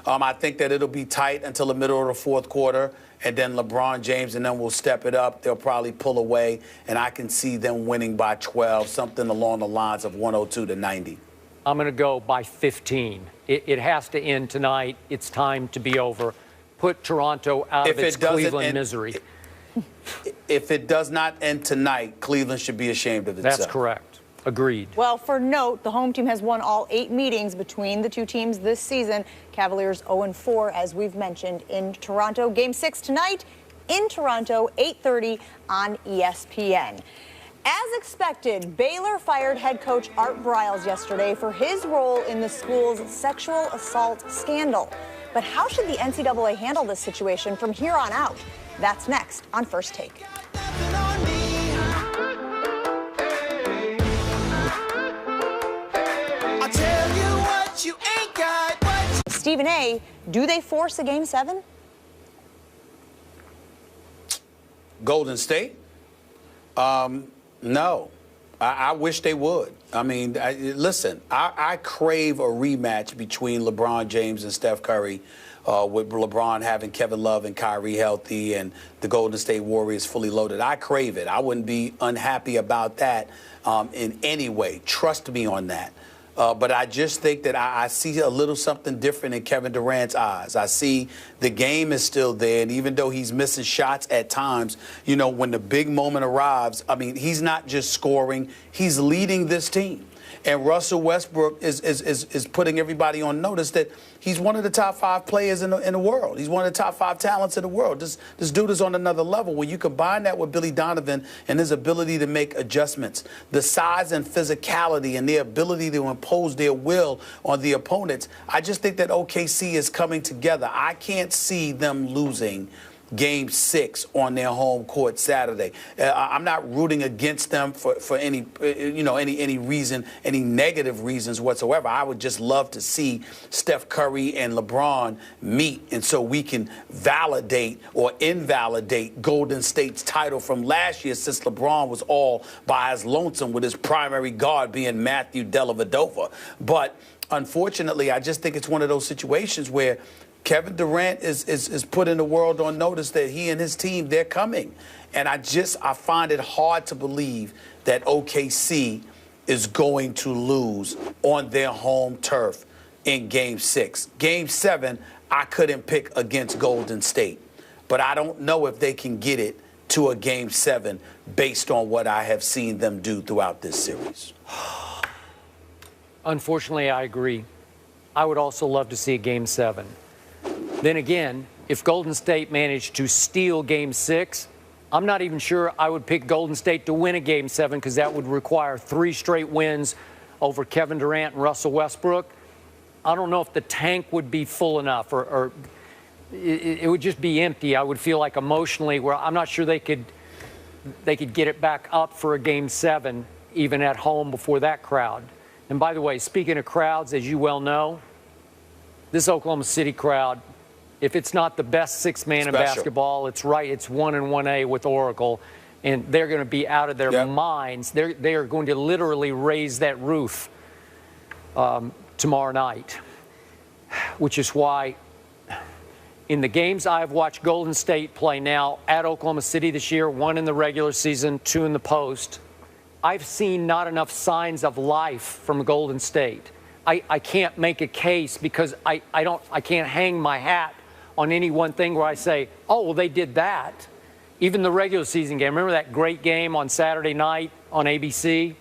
I think that it'll be tight until the middle of the fourth quarter, and then LeBron James and them will step it up. They'll probably pull away, and I can see them winning by 12, something along the lines of 102-90. I'm going to go by 15. It has to end tonight. It's time to be over. Put Toronto out of its Cleveland misery. If it does not end tonight, Cleveland should be ashamed of itself. That's correct. Agreed. Well, for note, the home team has won all 8 meetings between the two teams this season. Cavaliers 0-4, as we've mentioned, in Toronto. Game 6 tonight in Toronto, 8:30 on ESPN. As expected, Baylor fired head coach Art Briles yesterday for his role in the school's sexual assault scandal. But how should the NCAA handle this situation from here on out? That's next on First Take. Stephen A., do they force a Game 7? Golden State? No. I wish they would. I mean, listen, I crave a rematch between LeBron James and Steph Curry, with LeBron having Kevin Love and Kyrie healthy and the Golden State Warriors fully loaded. I crave it. I wouldn't be unhappy about that in any way. Trust me on that. But I just think that I see a little something different in Kevin Durant's eyes. I see the game is still there, and even though he's missing shots at times, you know, when the big moment arrives, I mean, he's not just scoring, he's leading this team. And Russell Westbrook is putting everybody on notice that he's one of the top 5 players in the world. He's one of the top 5 talents in the world. This dude is on another level. When you combine that with Billy Donovan and his ability to make adjustments, the size and physicality and their ability to impose their will on the opponents, I just think that OKC is coming together. I can't see them losing Game 6 on their home court Saturday. I'm not rooting against them for any, any reason, any negative reasons whatsoever. I would just love to see Steph Curry and LeBron meet, and so we can validate or invalidate Golden State's title from last year, since LeBron was all by his lonesome with his primary guard being Matthew Dellavedova. But unfortunately, I just think it's one of those situations where Kevin Durant is putting the world on notice that he and his team, they're coming. And I find it hard to believe that OKC is going to lose on their home turf in Game 6. Game 7, I couldn't pick against Golden State. But I don't know if they can get it to a Game 7 based on what I have seen them do throughout this series. Unfortunately, I agree. I would also love to see a Game 7. Then again, if Golden State managed to steal Game 6, I'm not even sure I would pick Golden State to win a Game 7, because that would require 3 straight wins over Kevin Durant and Russell Westbrook. I don't know if the tank would be full enough, or it would just be empty. I would feel like emotionally, where I'm not sure they could get it back up for a Game 7, even at home before that crowd. And by the way, speaking of crowds, as you well know, this Oklahoma City crowd, if it's not the best 6-man in basketball, it's right. It's 1 and 1A with Oracle, and they're going to be out of their minds. They are going to literally raise that roof tomorrow night, which is why in the games I've watched Golden State play now at Oklahoma City this year, 1 in the regular season, 2 in the post, I've seen not enough signs of life from Golden State. I can't make a case, because I can't hang my hat on any one thing where I say, oh, well, they did that. Even the regular season game. Remember that great game on Saturday night on ABC?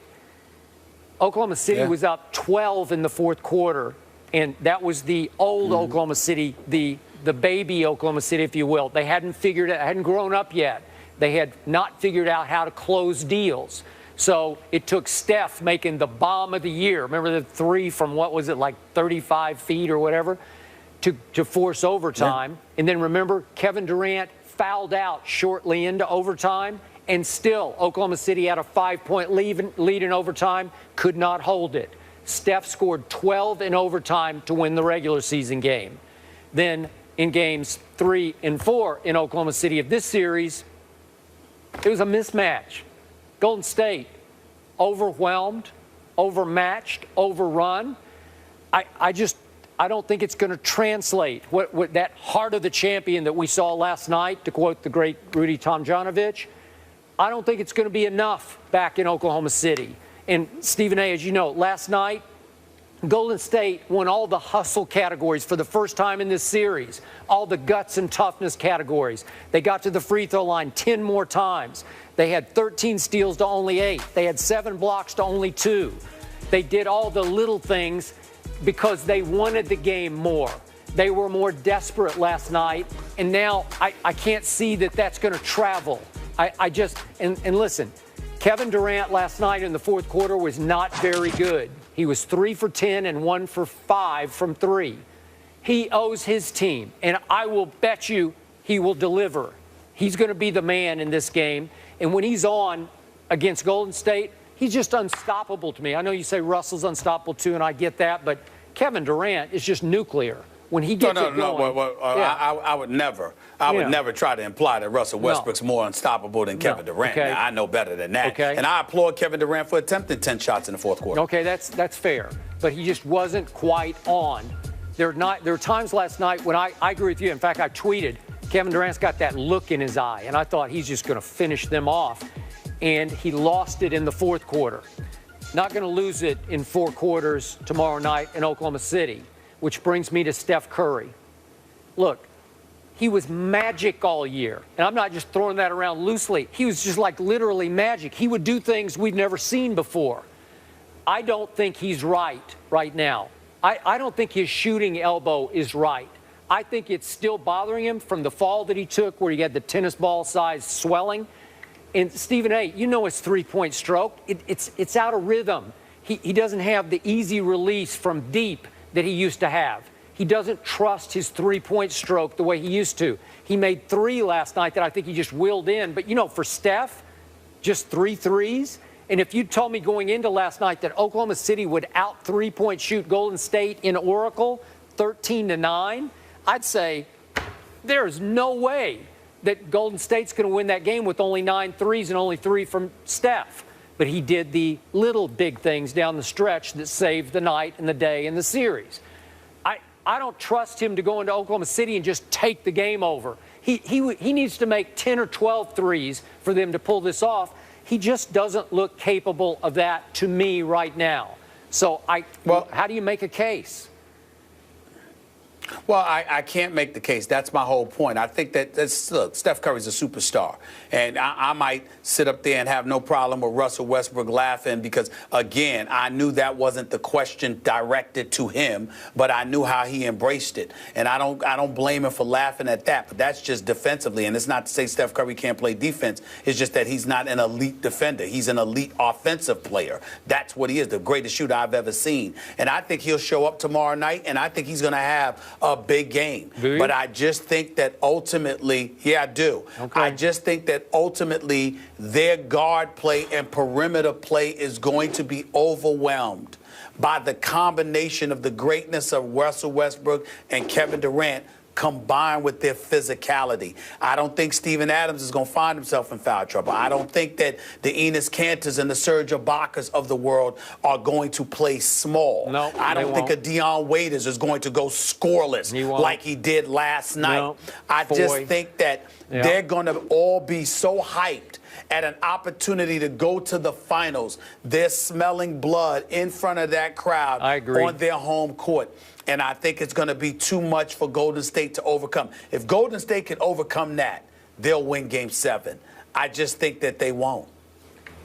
Oklahoma City was up 12 in the fourth quarter, and that was the old Oklahoma City, the baby Oklahoma City, if you will. They hadn't grown up yet. They had not figured out how to close deals. So it took Steph making the bomb of the year. Remember the 3 from, what was it, like 35 feet or whatever? to force overtime. Yeah. And then remember, Kevin Durant fouled out shortly into overtime, and still Oklahoma City had a 5-point lead in overtime, could not hold it. Steph scored 12 in overtime to win the regular season game. Then in games 3 and 4 in Oklahoma City of this series, it was a mismatch. Golden State overwhelmed, overmatched, overrun. I don't think it's going to translate what that heart of the champion that we saw last night, to quote the great Rudy Tomjanovich. I don't think it's going to be enough back in Oklahoma City. And Stephen A., as you know, last night, Golden State won all the hustle categories for the first time in this series, all the guts and toughness categories. They got to the free throw line 10 more times. They had 13 steals to only 8. They had 7 blocks to only 2. They did all the little things because they wanted the game more. They were more desperate last night, and now I can't see that that's going to travel. And listen, Kevin Durant last night in the fourth quarter was not very good. He was 3 for 10 and 1 for 5 from 3. He owes his team, and I will bet you he will deliver. He's going to be the man in this game, and when he's on against Golden State, he's just unstoppable to me. I know you say Russell's unstoppable too, and I get that, but Kevin Durant is just nuclear. When he gets it going, I would never try to imply that Russell Westbrook's more unstoppable than Kevin Durant. Okay. Now, I know better than that. Okay. And I applaud Kevin Durant for attempting 10 shots in the fourth quarter. Okay, that's fair. But he just wasn't quite on. There are times last night when I agree with you. In fact, I tweeted, Kevin Durant's got that look in his eye, and I thought he's just going to finish them off. And he lost it in the fourth quarter. Not going to lose it in 4 quarters tomorrow night in Oklahoma City, which brings me to Steph Curry. Look, he was magic all year. And I'm not just throwing that around loosely. He was just like literally magic. He would do things we've never seen before. I don't think he's right now. I don't think his shooting elbow is right. I think it's still bothering him from the fall that he took where he had the tennis ball size swelling. And Stephen A., you know his three-point stroke. It's out of rhythm. He doesn't have the easy release from deep that he used to have. He doesn't trust his three-point stroke the way he used to. He made 3 last night that I think he just willed in. But, you know, for Steph, just 3 threes. And if you told me going into last night that Oklahoma City would out three-point shoot Golden State in Oracle 13-9, I'd say there's no way that Golden State's going to win that game with only 9 threes and only 3 from Steph. But he did the little big things down the stretch that saved the night and the day and the series. I don't trust him to go into Oklahoma City and just take the game over. He needs to make 10 or 12 threes for them to pull this off. He just doesn't look capable of that to me right now. So how do you make a case? Well, I can't make the case. That's my whole point. I think that, look, Steph Curry's a superstar. And I might sit up there and have no problem with Russell Westbrook laughing because, again, I knew that wasn't the question directed to him, but I knew how he embraced it. And I don't blame him for laughing at that, but that's just defensively. And it's not to say Steph Curry can't play defense. It's just that he's not an elite defender. He's an elite offensive player. That's what he is, the greatest shooter I've ever seen. And I think he'll show up tomorrow night, and I think he's going to have a big game. But I just think that ultimately, I do. Okay. I just think that ultimately their guard play and perimeter play is going to be overwhelmed by the combination of the greatness of Russell Westbrook and Kevin Durant combined with their physicality. I don't think Steven Adams is going to find himself in foul trouble. I don't think that the Enes Kantors and the Serge Ibaka's of the world are going to play small. No, I don't think a Dion Waiters is going to go scoreless like he did last night. No. I just think that they're going to all be so hyped at an opportunity to go to the finals. They're smelling blood in front of that crowd on their home court. And I think it's going to be too much for Golden State to overcome. If Golden State can overcome that, they'll win Game 7. I just think that they won't.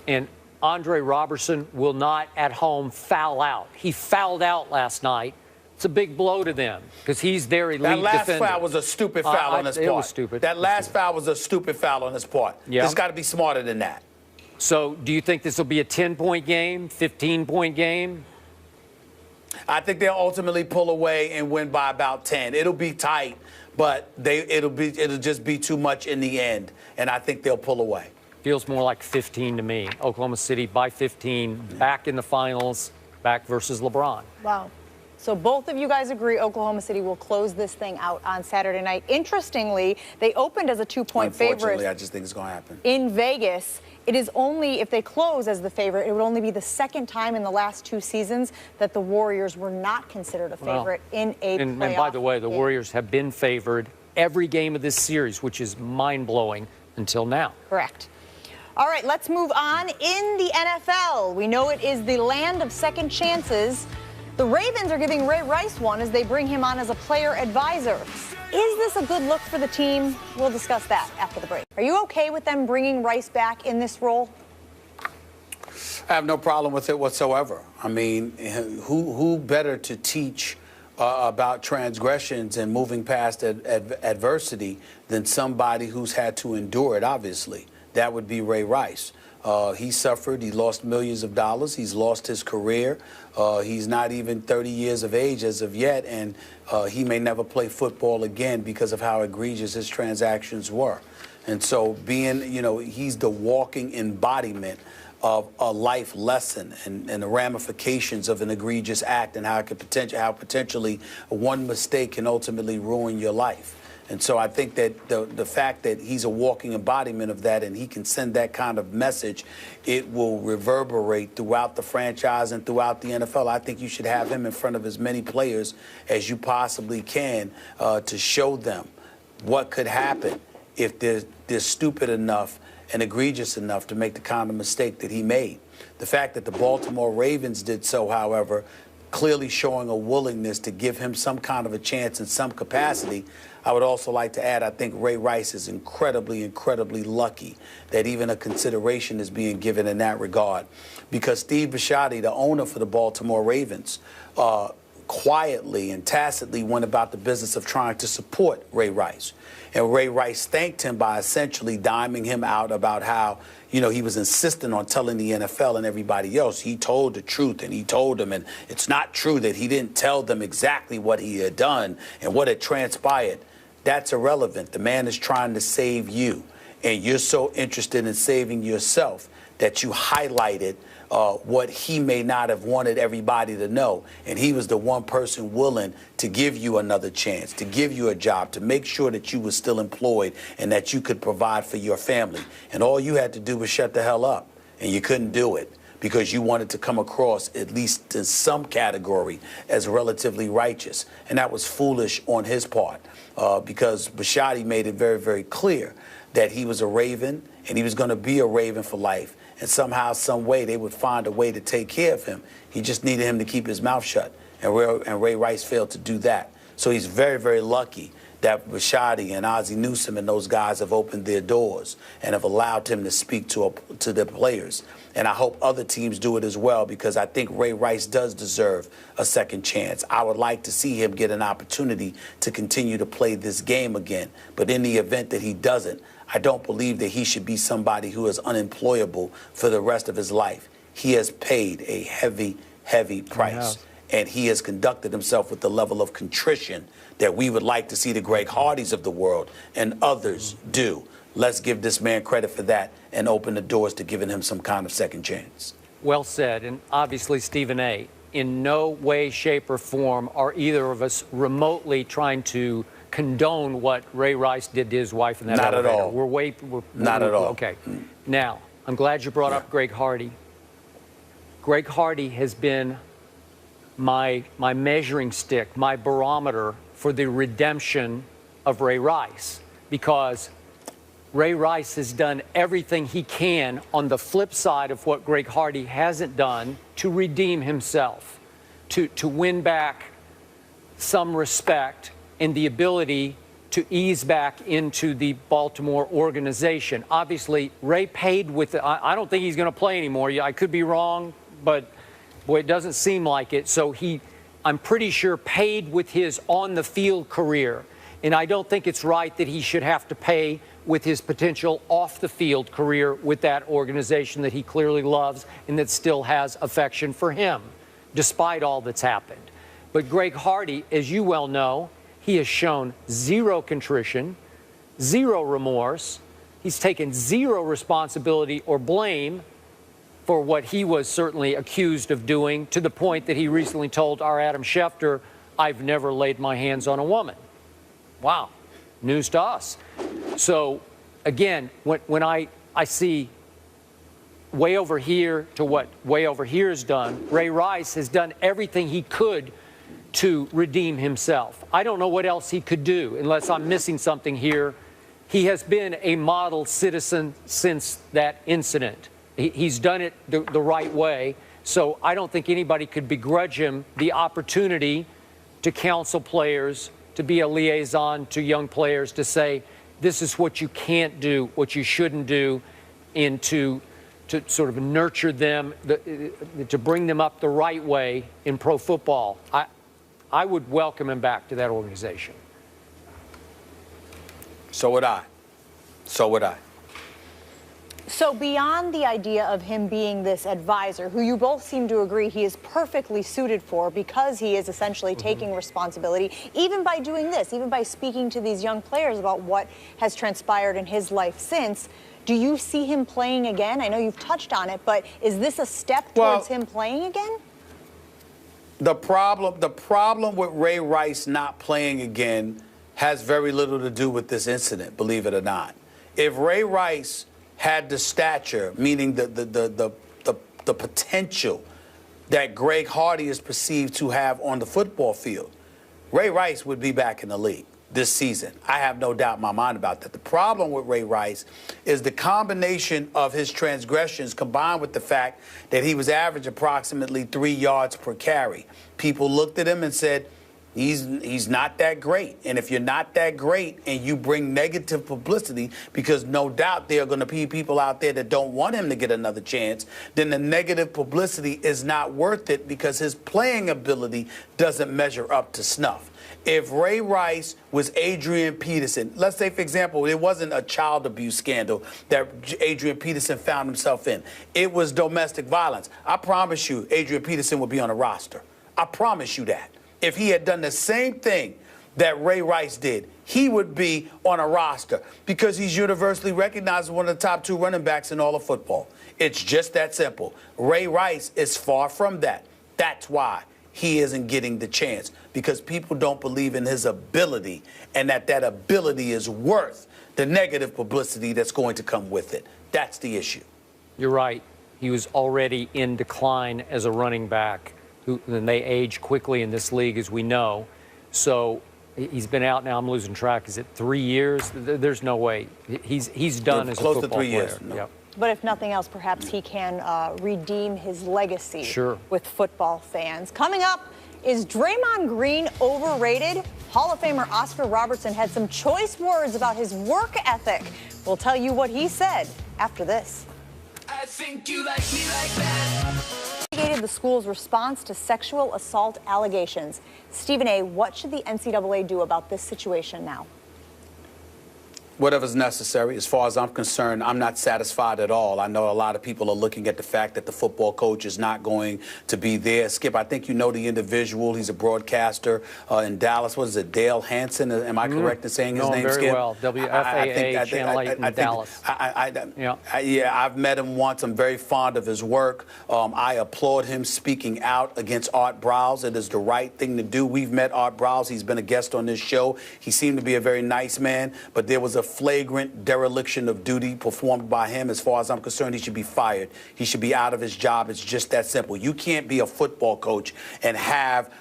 And Andre Robertson will not at home foul out. He fouled out last night. It's a big blow to them because he's their elite defender. That last foul was a stupid foul on his part. It was stupid. That last foul was a stupid foul on his part. Yeah. It's got to be smarter than that. So do you think this will be a 10-point game, 15-point game? I think they'll ultimately pull away and win by about 10. It'll be tight, but it'll just be too much in the end, and I think they'll pull away. Feels more like 15 to me. Oklahoma City by 15, back in the finals, back versus LeBron. Wow. So both of you guys agree Oklahoma City will close this thing out on Saturday night. Interestingly, they opened as a 2-point favorite. Unfortunately, I just think it's going to happen. In Vegas. It is only, if they close as the favorite, it would only be the second time in the last 2 seasons that the Warriors were not considered a favorite in a playoff and by the way, the game. Warriors have been favored every game of this series, which is mind-blowing until now. Correct. All right, let's move on. In the NFL, we know it is the land of second chances. The Ravens are giving Ray Rice one as they bring him on as a player advisor. Is this a good look for the team? We'll discuss that after the break. Are you okay with them bringing Rice back in this role? I have no problem with it whatsoever. I mean, who better to teach about transgressions and moving past adversity than somebody who's had to endure it, obviously. That would be Ray Rice. He suffered. He lost millions of dollars. He's lost his career. He's not even 30 years of age as of yet, and he may never play football again because of how egregious his transactions were. And so being, he's the walking embodiment of a life lesson and the ramifications of an egregious act and how potentially one mistake can ultimately ruin your life. And so I think that the fact that he's a walking embodiment of that and he can send that kind of message, it will reverberate throughout the franchise and throughout the NFL. I think you should have him in front of as many players as you possibly can to show them what could happen if they're stupid enough and egregious enough to make the kind of mistake that he made. The fact that the Baltimore Ravens did so, however, clearly showing a willingness to give him some kind of a chance in some capacity. I would also like to add, I think Ray Rice is incredibly, incredibly lucky that even a consideration is being given in that regard. Because Steve Bisciotti, the owner for the Baltimore Ravens, quietly and tacitly went about the business of trying to support Ray Rice. And Ray Rice thanked him by essentially diming him out about how, he was insistent on telling the NFL and everybody else he told the truth, and he told them, and it's not true that he didn't tell them exactly what he had done and what had transpired. That's irrelevant. The man is trying to save you, and you're so interested in saving yourself that you highlighted what he may not have wanted everybody to know. And he was the one person willing to give you another chance, to give you a job, to make sure that you were still employed and that you could provide for your family. And all you had to do was shut the hell up. And you couldn't do it because you wanted to come across, at least in some category, as relatively righteous. And that was foolish on his part because Bisciotti made it very, very clear that he was a Raven and he was going to be a Raven for life. And somehow, some way, they would find a way to take care of him. He just needed him to keep his mouth shut. And Ray Rice failed to do that. So he's very, very lucky that Bisciotti and Ozzie Newsome and those guys have opened their doors and have allowed him to speak to the players. And I hope other teams do it as well because I think Ray Rice does deserve a second chance. I would like to see him get an opportunity to continue to play this game again. But in the event that he doesn't, I don't believe that he should be somebody who is unemployable for the rest of his life. He has paid a heavy, heavy price. And he has conducted himself with the level of contrition that we would like to see the Greg Hardys of the world and others do. Let's give this man credit for that and open the doors to giving him some kind of second chance. Well said. And obviously, Stephen A., in no way, shape, or form are either of us remotely trying to condone what Ray Rice did to his wife in that elevator. Not at all. We're Not at all. Okay. Now, I'm glad you brought up Greg Hardy. Greg Hardy has been my measuring stick, my barometer for the redemption of Ray Rice, because Ray Rice has done everything he can on the flip side of what Greg Hardy hasn't done to redeem himself, to win back some respect and the ability to ease back into the Baltimore organization. Obviously, Ray paid with it. I don't think he's going to play anymore. I could be wrong, but boy, it doesn't seem like it. So I'm pretty sure, paid with his on-the-field career. And I don't think it's right that he should have to pay with his potential off-the-field career with that organization that he clearly loves and that still has affection for him, despite all that's happened. But Greg Hardy, as you well know, he has shown zero contrition, zero remorse. He's taken zero responsibility or blame for what he was certainly accused of doing, to the point that he recently told our Adam Schefter, "I've never laid my hands on a woman." Wow, news to us. So again, when I see way over here to what way over here has done, Ray Rice has done everything he could to redeem himself. I don't know what else he could do, unless I'm missing something here. He has been a model citizen since that incident. He's done it the right way, so I don't think anybody could begrudge him the opportunity to counsel players, to be a liaison to young players, to say, this is what you can't do, what you shouldn't do, and to sort of nurture them, to bring them up the right way in pro football. I would welcome him back to that organization. So would I. So would I. So beyond the idea of him being this advisor, who you both seem to agree he is perfectly suited for because he is essentially taking responsibility, even by doing this, even by speaking to these young players about what has transpired in his life since, do you see him playing again? I know you've touched on it, but is this a step towards him playing again? The problem with Ray Rice not playing again has very little to do with this incident, believe it or not. If Ray Rice had the stature, meaning the potential that Greg Hardy is perceived to have on the football field, Ray Rice would be back in the league this season. I have no doubt in my mind about that. The problem with Ray Rice is the combination of his transgressions combined with the fact that he was average approximately 3 yards per carry. People looked at him and said, he's not that great. And if you're not that great and you bring negative publicity, because no doubt there are going to be people out there that don't want him to get another chance, then the negative publicity is not worth it because his playing ability doesn't measure up to snuff. If Ray Rice was Adrian Peterson, let's say, for example, it wasn't a child abuse scandal that Adrian Peterson found himself in. It was domestic violence. I promise you, Adrian Peterson would be on a roster. I promise you that. If he had done the same thing that Ray Rice did, he would be on a roster because he's universally recognized as one of the top 2 running backs in all of football. It's just that simple. Ray Rice is far from that. That's why he isn't getting the chance, because people don't believe in his ability and that ability is worth the negative publicity that's going to come with it. That's the issue. You're right. He was already in decline as a running back. And they age quickly in this league, as we know. So he's been out now. I'm losing track. Is it 3 years? There's no way. He's done as a football player. Close to 3 years. No. Yep. But if nothing else, perhaps he can redeem his legacy with football fans. Coming up, is Draymond Green overrated? Hall of Famer Oscar Robertson had some choice words about his work ethic. We'll tell you what he said after this. I think you like me like that. The school's response to sexual assault allegations. Stephen A., what should the NCAA do about this situation now? Whatever's necessary. As far as I'm concerned, I'm not satisfied at all. I know a lot of people are looking at the fact that the football coach is not going to be there. Skip, I think you know the individual. He's a broadcaster in Dallas. What is it, Dale Hansen? Am I correct in saying his name, very Skip? Well. WFAA, Channel 8 in Dallas. Yeah, I've met him once. I'm very fond of his work. I applaud him speaking out against Art Briles. It is the right thing to do. We've met Art Briles. He's been a guest on this show. He seemed to be a very nice man, but there was a flagrant dereliction of duty performed by him. As far as I'm concerned, he should be fired. He should be out of his job. It's just that simple. You can't be a football coach and have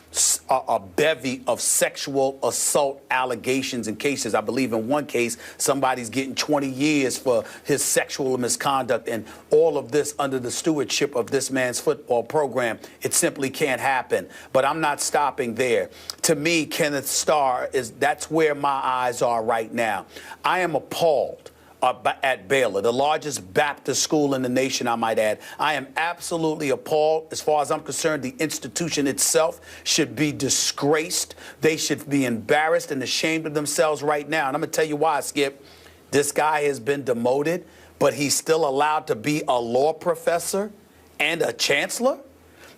a bevy of sexual assault allegations and cases. I believe in one case, somebody's getting 20 years for his sexual misconduct, and all of this under the stewardship of this man's football program. It simply can't happen. But I'm not stopping there. To me, Kenneth Starr, that's where my eyes are right now. I am appalled at Baylor, the largest Baptist school in the nation, I might add. I am absolutely appalled. As far as I'm concerned, the institution itself should be disgraced. They should be embarrassed and ashamed of themselves right now. And I'm going to tell you why, Skip. This guy has been demoted, but he's still allowed to be a law professor and a chancellor?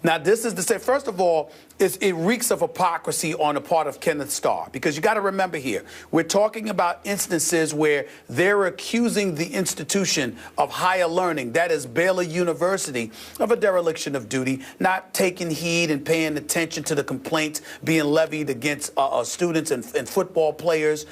Now, this is to say, first of all, it reeks of hypocrisy on the part of Kenneth Starr, because you got to remember here, we're talking about instances where they're accusing the institution of higher learning, that is Baylor University, of a dereliction of duty, not taking heed and paying attention to the complaints being levied against students and football players,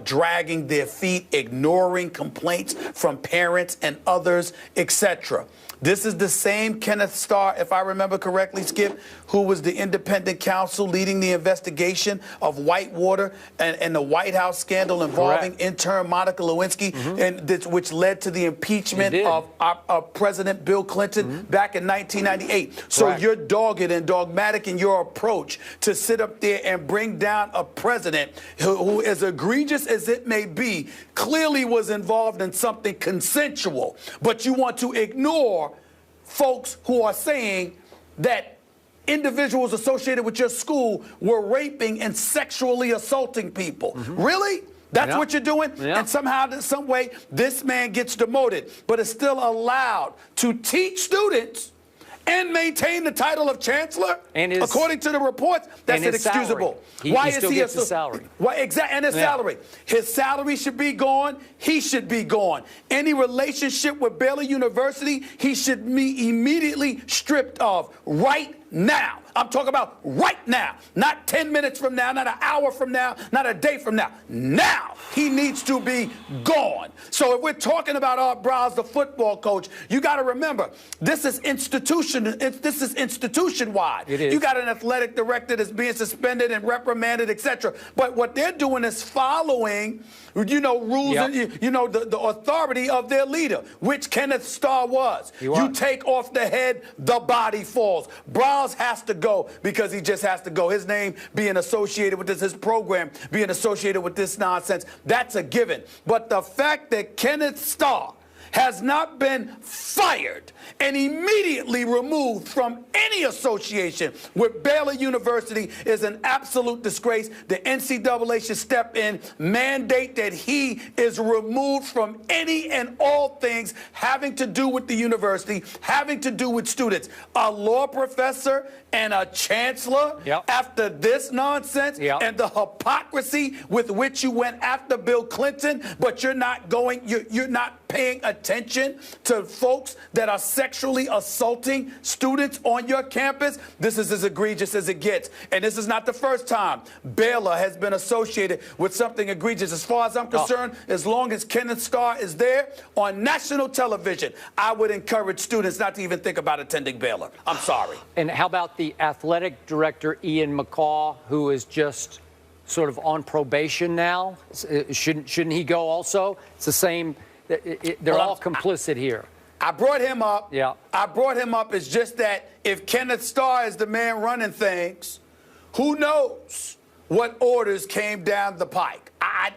dragging their feet, ignoring complaints from parents and others, etc. This is the same Kenneth Starr, if I remember correctly, Skip, who was the independent counsel leading the investigation of Whitewater and the White House scandal involving intern Monica Lewinsky, and which led to the impeachment of President Bill Clinton back in 1998. So you're dogged and dogmatic in your approach to sit up there and bring down a president who, as egregious as it may be, clearly was involved in something consensual. But you want to ignore folks who are saying that individuals associated with your school were raping and sexually assaulting people. Really? That's what you're doing? And somehow, some way, this man gets demoted, but is still allowed to teach students and maintain the title of chancellor? And according to the reports, that's inexcusable. Why is he a salary? Why exactly? And his salary. His salary should be gone. He should be gone. Any relationship with Baylor University, he should be immediately stripped of right now. I'm talking about right now, not 10 minutes from now, not an hour from now, not a day from now. Now he needs to be gone. So if we're talking about Art Briles, the football coach, you got to remember this is institution. This is institution-wide. It is. You got an athletic director that's being suspended and reprimanded, etc. But what they're doing is following, rules and the authority of their leader, which Kenneth Starr was. You take off the head, the body falls. Briles has to go because he just has to go. His name being associated with this, his program being associated with this nonsense, that's a given. But the fact that Kenneth Starr has not been fired and immediately removed from any association with Baylor University is an absolute disgrace. The NCAA should step in, mandate that he is removed from any and all things having to do with the university, having to do with students. A law professor and a chancellor after this nonsense and the hypocrisy with which you went after Bill Clinton, but you're not paying attention to folks that are sexually assaulting students on your campus. This is as egregious as it gets. And this is not the first time Baylor has been associated with something egregious. As far as I'm concerned, as long as Kenneth Starr is there on national television, I would encourage students not to even think about attending Baylor. I'm sorry. And how about the athletic director, Ian McCaw, who is just sort of on probation now? Shouldn't he go also? It's the same. They're all complicit here. I brought him up. I brought him up. It's just that if Kenneth Starr is the man running things, who knows what orders came down the pike?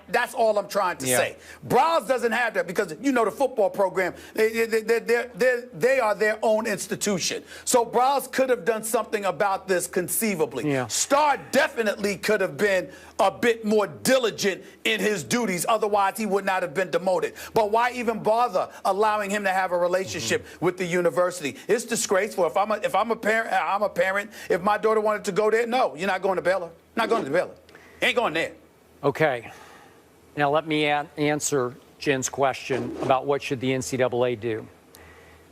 That's all I'm trying to say. Briles doesn't have that because, the football program, they are their own institution. So Briles could have done something about this conceivably. Starr definitely could have been a bit more diligent in his duties. Otherwise, he would not have been demoted. But why even bother allowing him to have a relationship with the university? It's disgraceful. If I'm a parent, I'm a parent. If my daughter wanted to go there, no, you're not going to Baylor. Not going to Baylor. Ain't going there. Okay. Now let me answer Jen's question about what should the NCAA do.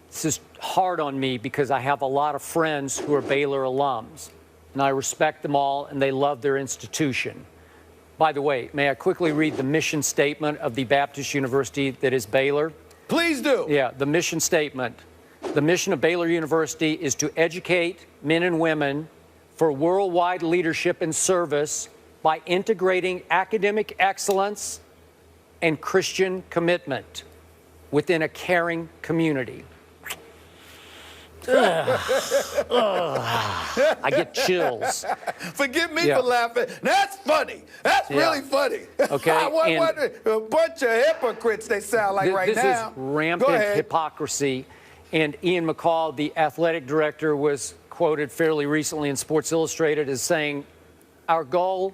This is hard on me because I have a lot of friends who are Baylor alums, and I respect them all, and they love their institution. By the way, may I quickly read the mission statement of the Baptist University that is Baylor? Please do. Yeah, the mission statement. The mission of Baylor University is to educate men and women for worldwide leadership and service by integrating academic excellence and Christian commitment within a caring community. I get chills. Forgive me for laughing. That's funny. That's really funny. Okay. A bunch of hypocrites they sound like right now. This is rampant hypocrisy. And Ian McCaw, the athletic director, was quoted fairly recently in Sports Illustrated as saying, our goal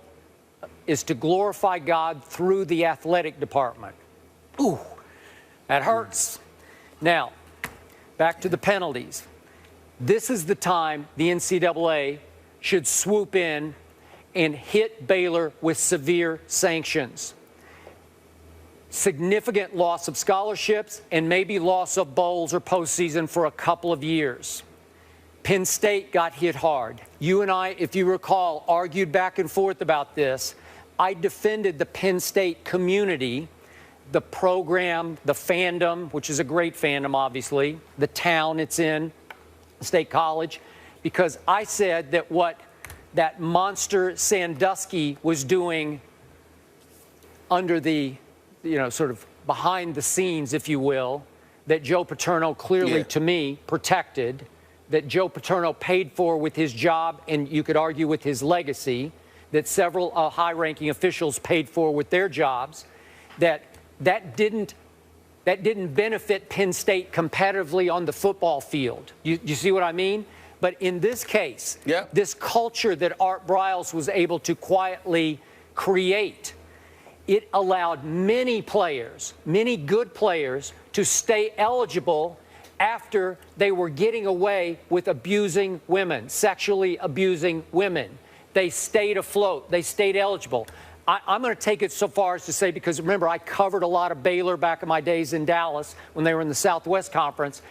is to glorify God through the athletic department. Ooh, that hurts. Now, back to the penalties. This is the time the NCAA should swoop in and hit Baylor with severe sanctions. Significant loss of scholarships and maybe loss of bowls or postseason for a couple of years. Penn State got hit hard. You and I, if you recall, argued back and forth about this. I defended the Penn State community, the program, the fandom, which is a great fandom, obviously, the town it's in, State College, because I said that what that monster Sandusky was doing under the, sort of behind the scenes, if you will, that Joe Paterno clearly, to me, protected, that Joe Paterno paid for with his job, and you could argue with his legacy, that several high-ranking officials paid for with their jobs, that didn't benefit Penn State competitively on the football field. You see what I mean? But in this case, this culture that Art Briles was able to quietly create, it allowed many players, many good players, to stay eligible after they were getting away with abusing women, sexually abusing women. They stayed afloat. They stayed eligible. I'm going to take it so far as to say, because remember, I covered a lot of Baylor back in my days in Dallas when they were in the Southwest Conference,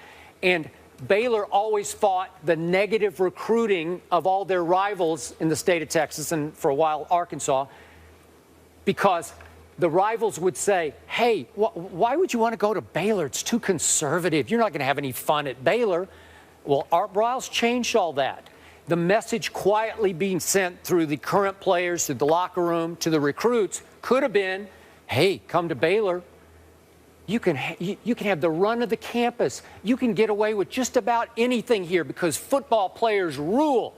and Baylor always fought the negative recruiting of all their rivals in the state of Texas and for a while Arkansas, because the rivals would say, hey, why would you want to go to Baylor? It's too conservative. You're not going to have any fun at Baylor. Well, Art Briles changed all that. The message quietly being sent through the current players, to the locker room, to the recruits, could have been, hey, come to Baylor. You can have the run of the campus. You can get away with just about anything here because football players rule.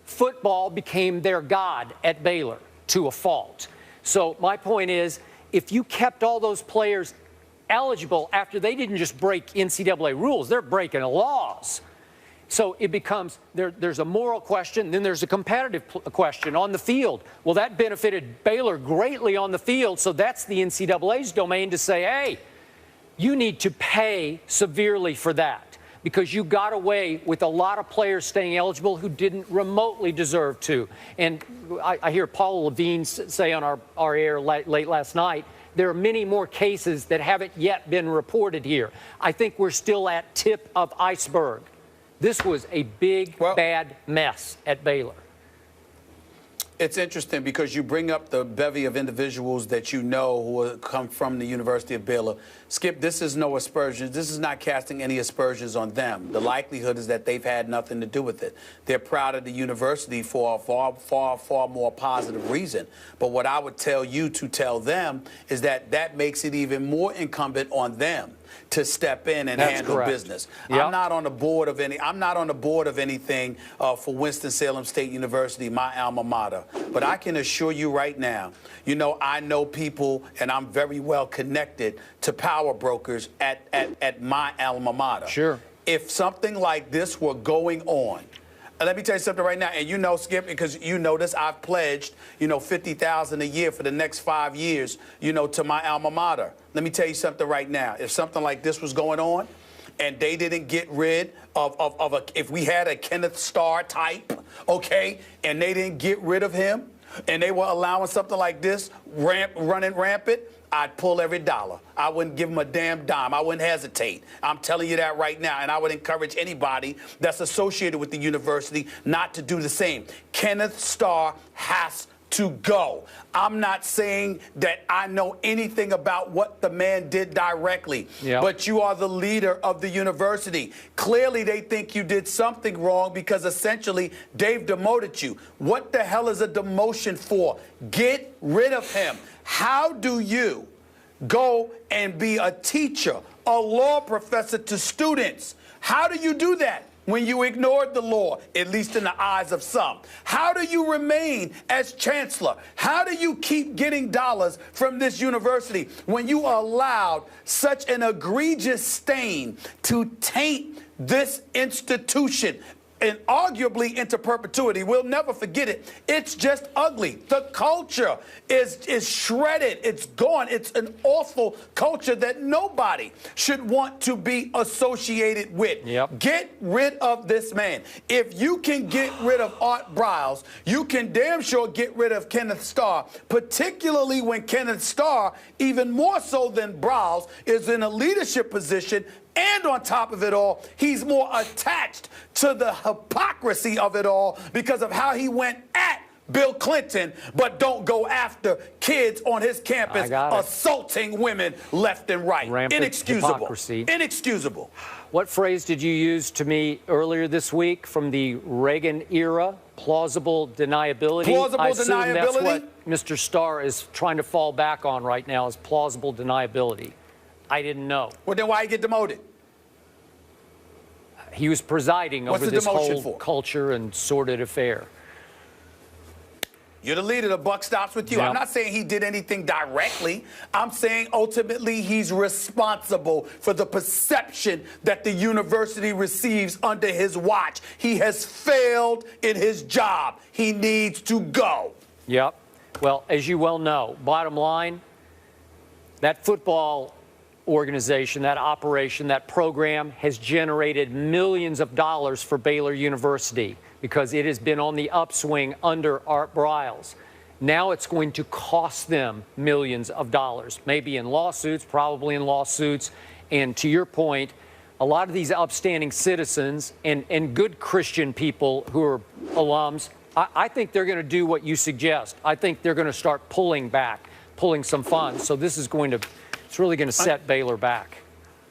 Football became their god at Baylor to a fault. So my point is, if you kept all those players eligible after they didn't just break NCAA rules, they're breaking laws. So it becomes, there's a moral question, then there's a competitive question on the field. Well, that benefited Baylor greatly on the field, so that's the NCAA's domain to say, hey, you need to pay severely for that because you got away with a lot of players staying eligible who didn't remotely deserve to. And I hear Paul Levine say on our air late last night, there are many more cases that haven't yet been reported here. I think we're still at tip of iceberg. This was a big, bad mess at Baylor. It's interesting because you bring up the bevy of individuals that you know who come from the University of Baylor. Skip, this is no aspersions. This is not casting any aspersions on them. The likelihood is that they've had nothing to do with it. They're proud of the university for a far more positive reason. But what I would tell you to tell them is that that makes it even more incumbent on them to step in and handle business. Yep. I'm not on the board of anything for Winston-Salem State University, my alma mater. But I can assure you right now, I know people, and I'm very well connected to power brokers at my alma mater. Sure. If something like this were going on, let me tell you something right now, and Skip, because you know this, I've pledged, $50,000 a year for the next 5 years, to my alma mater. Let me tell you something right now. If something like this was going on, and they didn't get rid if we had a Kenneth Starr type, okay, and they didn't get rid of him, and they were allowing something like this running rampant, I'd pull every dollar. I wouldn't give them a damn dime. I wouldn't hesitate. I'm telling you that right now. And I would encourage anybody that's associated with the university not to do the same. Kenneth Starr has to go. I'm not saying that I know anything about what the man did directly, but you are the leader of the university. Clearly, they think you did something wrong because essentially they've demoted you. What the hell is a demotion for? Get rid of him. How do you go and be a teacher, a law professor to students? How do you do that when you ignored the law, at least in the eyes of some? How do you remain as chancellor? How do you keep getting dollars from this university when you allowed such an egregious stain to taint this institution? and arguably into perpetuity. We'll never forget it. It's just ugly. The culture is shredded. It's gone. It's an awful culture that nobody should want to be associated with. Yep. Get rid of this man. If you can get rid of Art Briles, you can damn sure get rid of Kenneth Starr, particularly when Kenneth Starr, even more so than Briles, is in a leadership position. And on top of it all, he's more attached to the hypocrisy of it all because of how he went at Bill Clinton, but don't go after kids on his campus assaulting women left and right. Rampant Inexcusable. Hypocrisy. Inexcusable. What phrase did you use to me earlier this week from the Reagan era? Plausible deniability? Plausible I assume deniability? that's what Mr. Starr is trying to fall back on right now, is plausible deniability. I didn't know. Well, then why he get demoted? He was presiding over this whole culture and sordid affair. You're the leader. The buck stops with you. Yep. I'm not saying he did anything directly. I'm saying ultimately he's responsible for the perception that the university receives under his watch. He has failed in his job. He needs to go. Yep. Well, as you well know, bottom line, that football organization, that operation, that program has generated millions of dollars for Baylor University because it has been on the upswing under Art Briles. Now it's going to cost them millions of dollars, maybe in lawsuits, probably in lawsuits. And to your point, a lot of these upstanding citizens and good Christian people who are alums, I think they're going to do what you suggest. I think they're going to start pulling some funds. So this is going to, it's really going to set Baylor back.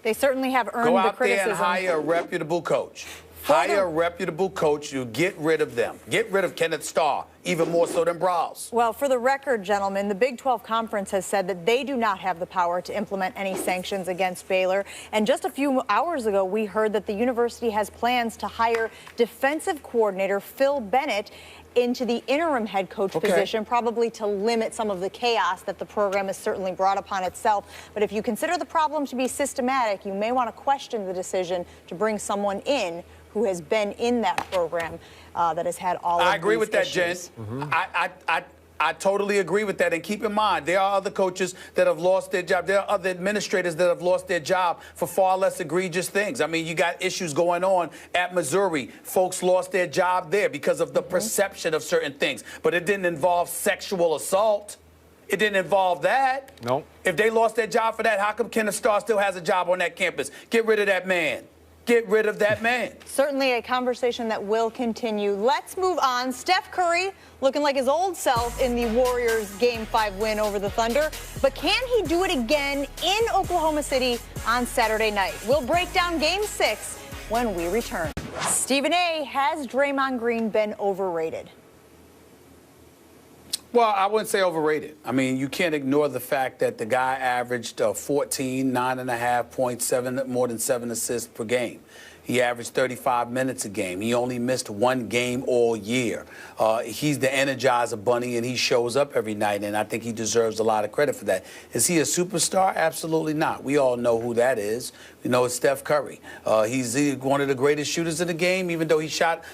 They certainly have earned Go the out criticism. there and hire a reputable coach. Hire a reputable coach. You get rid of them. Get rid of Kenneth Starr, even more so than Briles. Well, for the record, gentlemen, the Big 12 Conference has said that they do not have the power to implement any sanctions against Baylor. And just a few hours ago, we heard that the university has plans to hire defensive coordinator Phil Bennett into the interim head coach position, probably to limit some of the chaos that the program has certainly brought upon itself. But if you consider the problem to be systematic, you may want to question the decision to bring someone in who has been in that program that has had all of these issues. I agree with that, Jen. I totally agree with that. And keep in mind, there are other coaches that have lost their job. There are other administrators that have lost their job for far less egregious things. I mean, you got issues going on at Missouri. Folks lost their job there because of the perception of certain things. But it didn't involve sexual assault. It didn't involve that. No. If they lost their job for that, how come Kenneth Starr still has a job on that campus? Get rid of that man. Get rid of that man. Certainly a conversation that will continue. Let's move on. Steph Curry looking like his old self in the Warriors Game 5 win over the Thunder. But can he do it again in Oklahoma City on Saturday night? We'll break down Game 6 when we return. Stephen A., has Draymond Green been overrated? Well, I wouldn't say overrated. I mean, you can't ignore the fact that the guy averaged 14, 9.5 points, more than 7 assists per game. He averaged 35 minutes a game. He only missed one game all year. He's the Energizer Bunny, and he shows up every night, and I think he deserves a lot of credit for that. Is he a superstar? Absolutely not. We all know who that is. We know it's Steph Curry. He's one of the greatest shooters in the game, even though he shot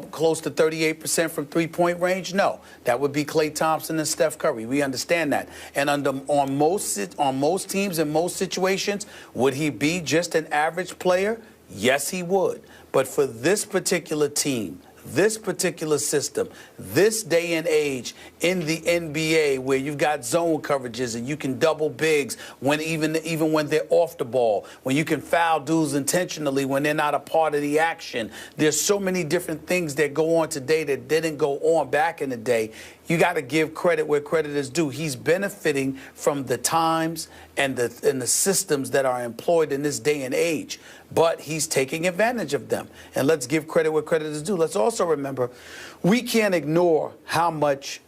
close to 38% from three-point range. No, that would be Klay Thompson and Steph Curry. We understand that. And on most teams in most situations, would he be just an average player? Yes, he would. But for this particular team, this particular system, this day and age in the NBA where you've got zone coverages and you can double bigs when even when they're off the ball, when you can foul dudes intentionally when they're not a part of the action. There's so many different things that go on today that didn't go on back in the day. You got to give credit where credit is due. He's benefiting from the times and the systems that are employed in this day and age, but he's taking advantage of them. And let's give credit where credit is due. Let's also remember, we can't ignore how much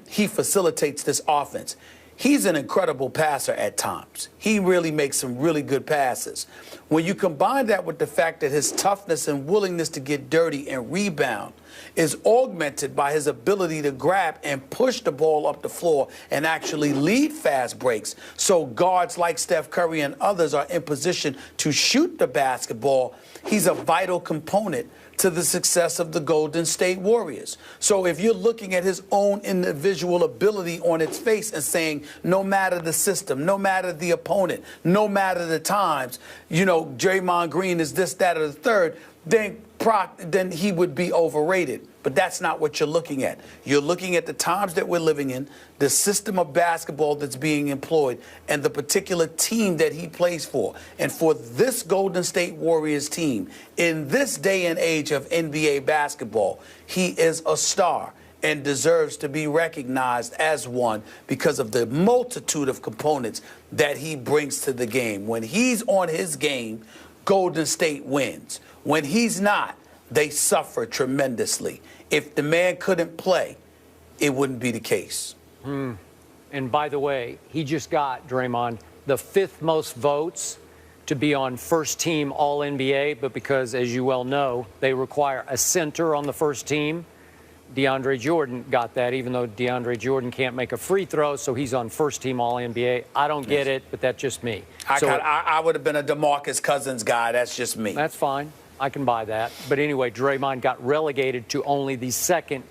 he facilitates this offense. He's an incredible passer at times. He really makes some really good passes. When you combine that with the fact that his toughness and willingness to get dirty and rebound is augmented by his ability to grab and push the ball up the floor and actually lead fast breaks, so guards like Steph Curry and others are in position to shoot the basketball, he's a vital component to the success of the Golden State Warriors. So if you're looking at his own individual ability on its face and saying, no matter the system, no matter the opponent, no matter the times, you know, Draymond Green is this, that, or the third, then he would be overrated. But that's not what you're looking at. You're looking at the times that we're living in, the system of basketball that's being employed, and the particular team that he plays for. And for this Golden State Warriors team, in this day and age of NBA basketball, he is a star and deserves to be recognized as one because of the multitude of components that he brings to the game. When he's on his game, Golden State wins. When he's not, they suffer tremendously. If the man couldn't play, it wouldn't be the case. And by the way, he just got, Draymond, the 5th most votes to be on first team All-NBA, but because, as you well know, they require a center on the first team, DeAndre Jordan got that, even though DeAndre Jordan can't make a free throw, so he's on first team All-NBA. I don't get it, but that's just me. I would have been a DeMarcus Cousins guy. That's just me. That's fine. I can buy that. But anyway, Draymond got relegated to only the 2nd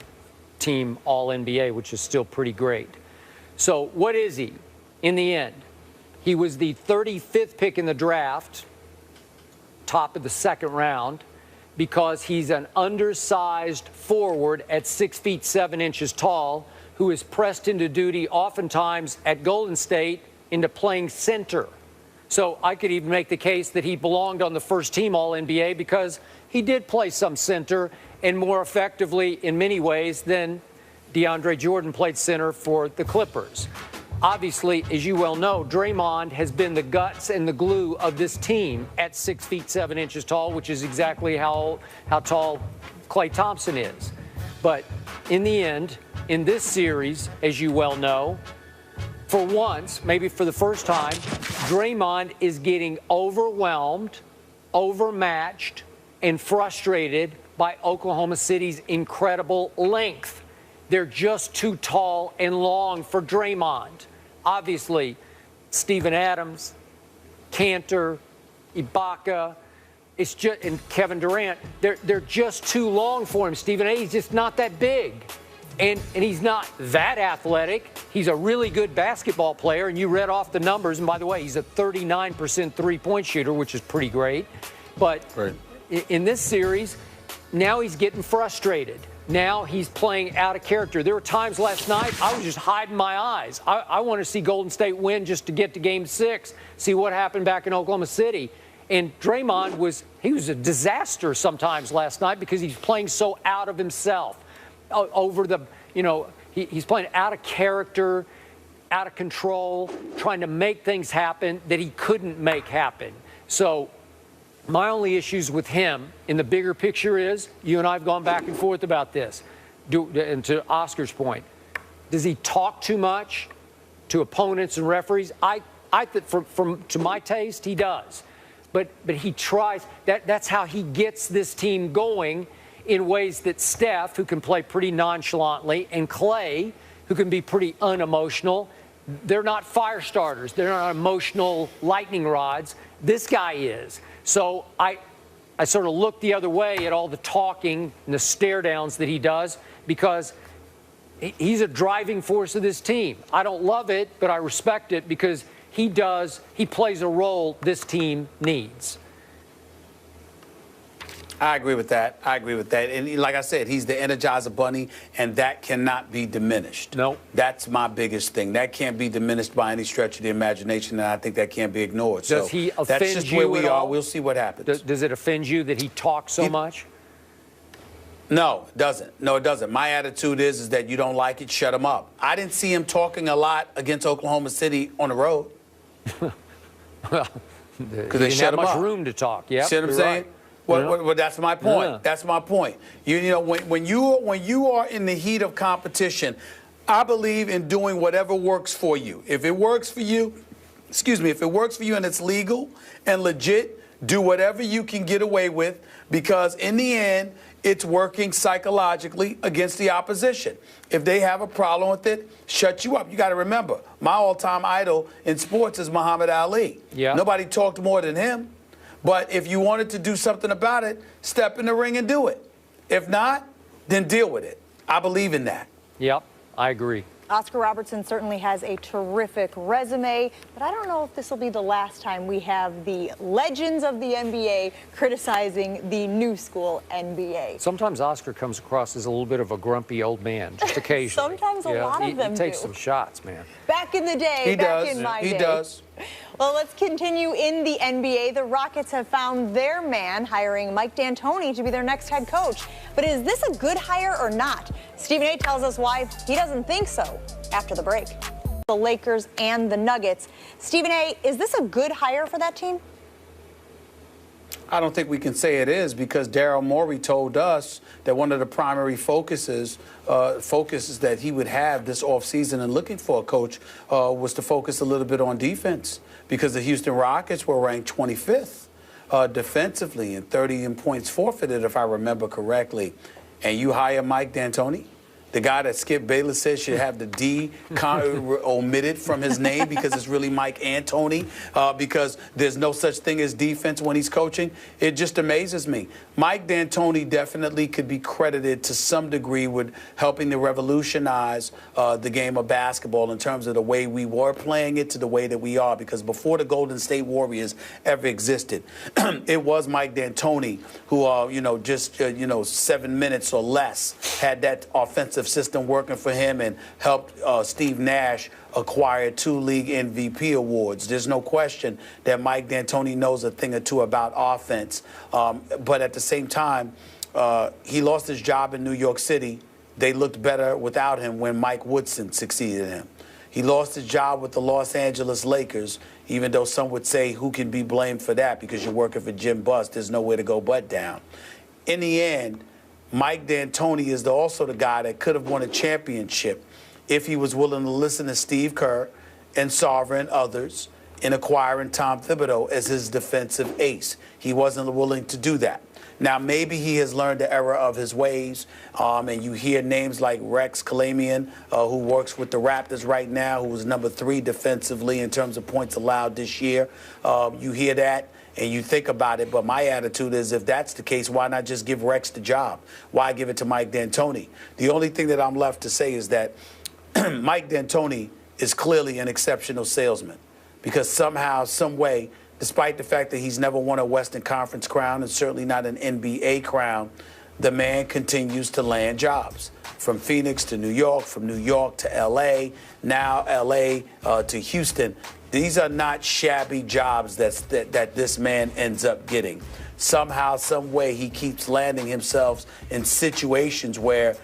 team All-NBA, which is still pretty great. So what is he in the end? He was the 35th pick in the draft, top of the 2nd round, because he's an undersized forward at 6 feet 7 inches tall, who is pressed into duty oftentimes at Golden State into playing center. So I could even make the case that he belonged on the first team All-NBA because he did play some center and more effectively in many ways than DeAndre Jordan played center for the Clippers. Obviously, as you well know, Draymond has been the guts and the glue of this team at 6 feet 7 inches tall, which is exactly how tall Klay Thompson is. But in the end, in this series, as you well know, for once, maybe for the first time, Draymond is getting overwhelmed, overmatched, and frustrated by Oklahoma City's incredible length. They're just too tall and long for Draymond. Obviously, Steven Adams, Cantor, Ibaka, and Kevin Durant, they're just too long for him. Stephen A, he's just not that big. And he's not that athletic. He's a really good basketball player, and you read off the numbers. And by the way, he's a 39% three-point shooter, which is pretty great. But in this series, now he's getting frustrated. Now he's playing out of character. There were times last night I was just hiding my eyes. I want to see Golden State win just to get to Game 6, see what happened back in Oklahoma City. And Draymond was a disaster sometimes last night because he's playing so out of himself. He's playing out of character, out of control, trying to make things happen that he couldn't make happen. So my only issues with him in the bigger picture is, you and I have gone back and forth about this, and to Oscar's point, does he talk too much to opponents and referees? I think to my taste, he does. But he tries. That's how he gets this team going in ways that Steph, who can play pretty nonchalantly, and Klay, who can be pretty unemotional, they're not fire starters. They're not emotional lightning rods. This guy is. So I sort of look the other way at all the talking and the stare downs that he does because he's a driving force of this team. I don't love it, but I respect it because he plays a role this team needs. I agree with that. And like I said, he's the Energizer Bunny, and that cannot be diminished. No. That's my biggest thing. That can't be diminished by any stretch of the imagination, and I think that can't be ignored. Does he offend that's just you where we at are. all? We'll see what happens. Does it offend you that he talks so much? No, it doesn't. No, it doesn't. My attitude is that you don't like it, shut him up. I didn't see him talking a lot against Oklahoma City on the road. Well, because they shut him up. Not much room to talk. Yeah, see what I'm saying? Right. Well, that's my point. Yeah. That's my point. You know, when you are in the heat of competition, I believe in doing whatever works for you. If it works for you, if it works for you and it's legal and legit, Do whatever you can get away with, because in the end, it's working psychologically against the opposition. If they have a problem with it, shut you up. You got to remember, my all-time idol in sports is Muhammad Ali. Yeah. Nobody talked more than him. But if you wanted to do something about it, step in the ring and do it. If not, then deal with it. I believe in that. Yep, I agree. Oscar Robertson certainly has a terrific resume, but I don't know if this will be the last time we have the legends of the NBA criticizing the new school NBA. Sometimes Oscar comes across as a little bit of a grumpy old man, just occasionally. Sometimes a lot of them He takes do. some shots, man. Back in the day, back in my day. He does. Well, let's continue in the NBA. The Rockets have found their man, hiring Mike D'Antoni to be their next head coach. But is this a good hire or not? Stephen A. tells us why he doesn't think so after the break. The Lakers and the Nuggets. Stephen A., is this a good hire for that team? I don't think we can say it is, because Daryl Morey told us that one of the primary focuses that he would have this offseason and looking for a coach was to focus a little bit on defense, because the Houston Rockets were ranked 25th defensively and 30 in points forfeited, if I remember correctly. And you hire Mike D'Antoni, the guy that Skip Bayless said should have the D omitted from his name because it's really Mike Antoni, because there's no such thing as defense when he's coaching. It just amazes me. Mike D'Antoni definitely could be credited to some degree with helping to revolutionize the game of basketball in terms of the way we were playing it to the way that we are, because before the Golden State Warriors ever existed, it was Mike D'Antoni who, just 7 minutes or less had that offensive system working for him and helped Steve Nash acquire 2 league MVP awards. There's no question that Mike D'Antoni knows a thing or two about offense. But at the same time, he lost his job in New York City. They looked better without him when Mike Woodson succeeded him. He lost his job with the Los Angeles Lakers, even though some would say who can be blamed for that, because you're working for Jim Buss. There's nowhere to go but down. In the end, Mike D'Antoni is also the guy that could have won a championship if he was willing to listen to Steve Kerr and Sarver and others in acquiring Tom Thibodeau as his defensive ace. He wasn't willing to do that. Now, maybe he has learned the error of his ways, and you hear names like Rex Kalamian, who works with the Raptors right now, who was number 3 defensively in terms of points allowed this year. You hear that, and you think about it, but my attitude is, if that's the case, why not just give Rex the job? Why give it to Mike D'Antoni? The only thing that I'm left to say is that Mike D'Antoni is clearly an exceptional salesman, because somehow, some way, despite the fact that he's never won a Western Conference crown and certainly not an NBA crown, the man continues to land jobs. From Phoenix to New York, from New York to L.A., now L.A. To Houston. These are not shabby jobs that this man ends up getting. Somehow, some way, he keeps landing himself in situations where,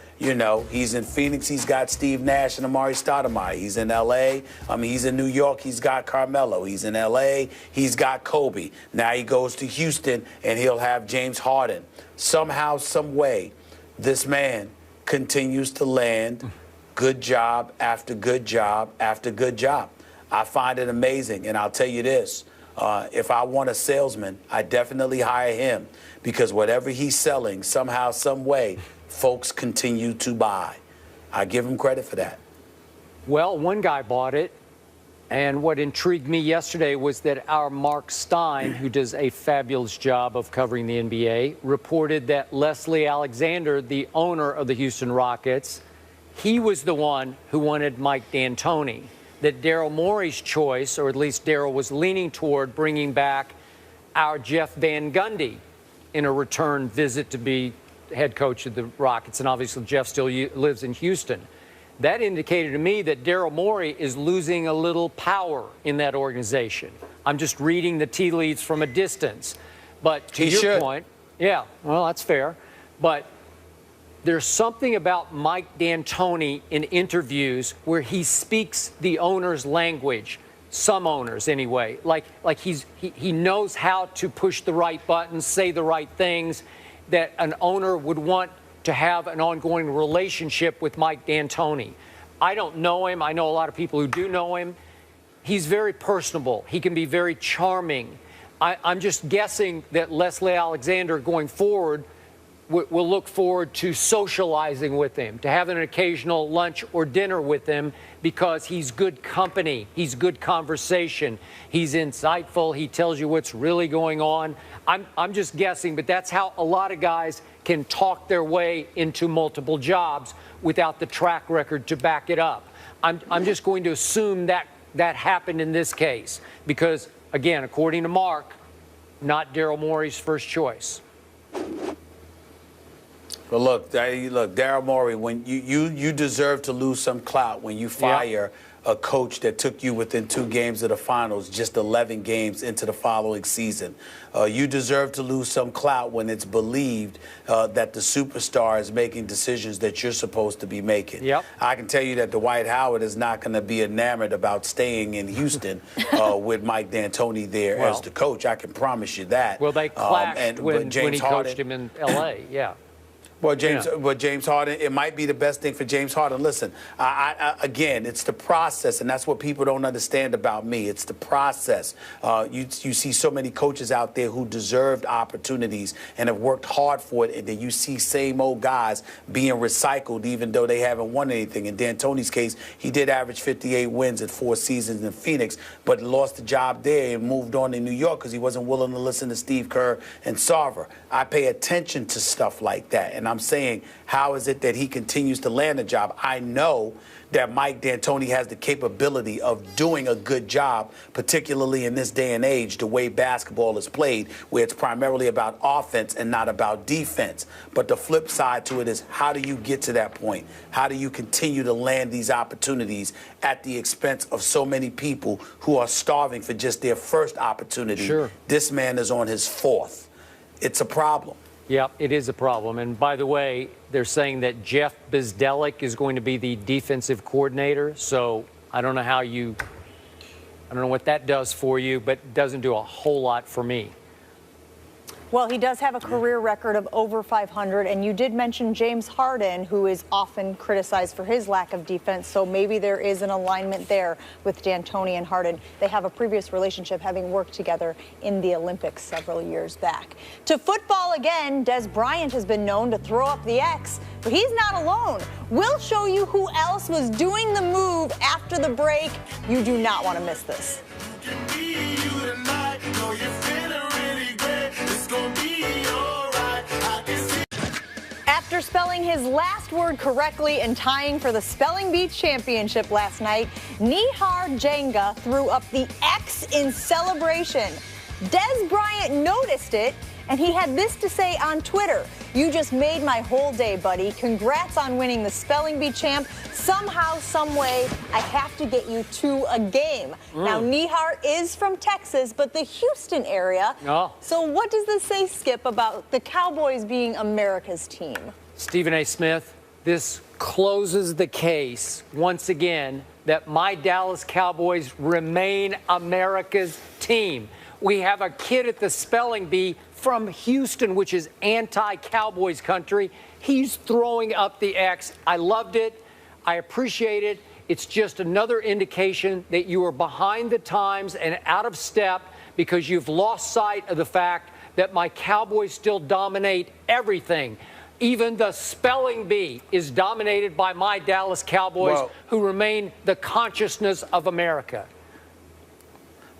he's in Phoenix, he's got Steve Nash and Amari Stoudemire. He's in L.A., he's in New York, he's got Carmelo. He's in L.A., he's got Kobe. Now he goes to Houston, and he'll have James Harden. Somehow, some way, this man continues to land good job after good job after good job. I find it amazing, and I'll tell you this. If I want a salesman, I definitely hire him, because whatever he's selling, somehow, some way, folks continue to buy. I give him credit for that. Well, one guy bought it, and what intrigued me yesterday was that our Mark Stein, who does a fabulous job of covering the NBA, reported that Leslie Alexander, the owner of the Houston Rockets, he was the one who wanted Mike D'Antoni. That Daryl Morey's choice, or at least Daryl was leaning toward bringing back our Jeff Van Gundy in a return visit to be head coach of the Rockets. And obviously Jeff still lives in Houston. That indicated to me that Daryl Morey is losing a little power in that organization. I'm just reading the tea leaves from a distance. But to your point, yeah, well, that's fair. But there's something about Mike D'Antoni in interviews where he speaks the owner's language, some owners anyway. Like he knows how to push the right buttons, say the right things, that an owner would want to have an ongoing relationship with Mike D'Antoni. I don't know him. I know a lot of people who do know him. He's very personable. He can be very charming. I'm just guessing that Leslie Alexander going forward will look forward to socializing with him, to having an occasional lunch or dinner with him, because he's good company, he's good conversation, he's insightful, he tells you what's really going on. I'm just guessing, but that's how a lot of guys can talk their way into multiple jobs without the track record to back it up. I'm just going to assume that happened in this case because, again, according to Mark, not Daryl Morey's first choice. But look, Daryl Morey, when you deserve to lose some clout when you fire a coach that took you within 2 games of the finals, just 11 games into the following season. You deserve to lose some clout when it's believed that the superstar is making decisions that you're supposed to be making. Yep. I can tell you that Dwight Howard is not going to be enamored about staying in Houston with Mike D'Antoni there as the coach. I can promise you that. Well, they clashed when he coached him in L.A., yeah. Well, James Harden, it might be the best thing for James Harden. Listen, again, it's the process, and that's what people don't understand about me. It's the process. You see so many coaches out there who deserved opportunities and have worked hard for it, and then you see same old guys being recycled even though they haven't won anything. In D'Antoni's case, he did average 58 wins at 4 seasons in Phoenix, but lost the job there and moved on to New York because he wasn't willing to listen to Steve Kerr and Sarver. I pay attention to stuff like that, and I'm saying, how is it that he continues to land a job? I know that Mike D'Antoni has the capability of doing a good job, particularly in this day and age, the way basketball is played, where it's primarily about offense and not about defense. But the flip side to it is, how do you get to that point? How do you continue to land these opportunities at the expense of so many people who are starving for just their first opportunity? Sure. This man is on his 4th. It's a problem. Yeah, it is a problem. And by the way, they're saying that Jeff Bzdelik is going to be the defensive coordinator. So I don't know what that does for you, but it doesn't do a whole lot for me. Well, he does have a career record of over 500, and you did mention James Harden, who is often criticized for his lack of defense, so maybe there is an alignment there with D'Antoni and Harden. They have a previous relationship, having worked together in the Olympics several years back. To football again, Des Bryant has been known to throw up the X, but he's not alone. We'll show you who else was doing the move after the break. You do not want to miss this. After spelling his last word correctly and tying for the Spelling Bee Championship last night, uGRJ0cANs0o threw up the X in celebration. Des Bryant noticed it, and he had this to say on Twitter: "You just made my whole day, buddy. Congrats on winning the Spelling Bee Champ. Somehow, someway, I have to get you to a game." Now, Nihar is from Texas, but the Houston area. So what does this say, Skip, about the Cowboys being America's team? Stephen A. Smith, this closes the case once again that my Dallas Cowboys remain America's team. We have a kid at the Spelling Bee from Houston, which is anti-Cowboys country. He's throwing up the X. I loved it. I appreciate it. It's just another indication that you are behind the times and out of step because you've lost sight of the fact that my Cowboys still dominate everything. Even the Spelling Bee is dominated by my Dallas Cowboys, who remain the consciousness of America.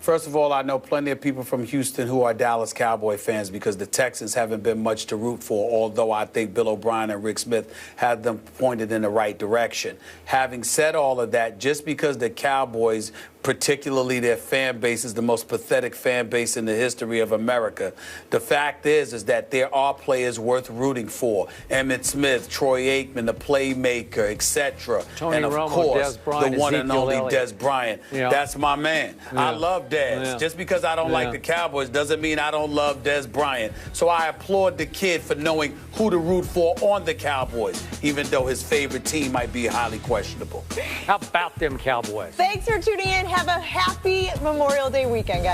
First of all, I know plenty of people from Houston who are Dallas Cowboy fans because the Texans haven't been much to root for, although I think Bill O'Brien and Rick Smith had them pointed in the right direction. Having said all of that, just because the Cowboys, particularly their fan base, is the most pathetic fan base in the history of America, the fact is that there are players worth rooting for. Emmitt Smith, Troy Aikman, the playmaker, etc. And of course, the one and only Des Bryant. That's my man. I love Des. Just because I don't like the Cowboys doesn't mean I don't love Des Bryant. So I applaud the kid for knowing who to root for on the Cowboys, even though his favorite team might be highly questionable. How about them Cowboys? Thanks for tuning in. Have a happy Memorial Day weekend, guys.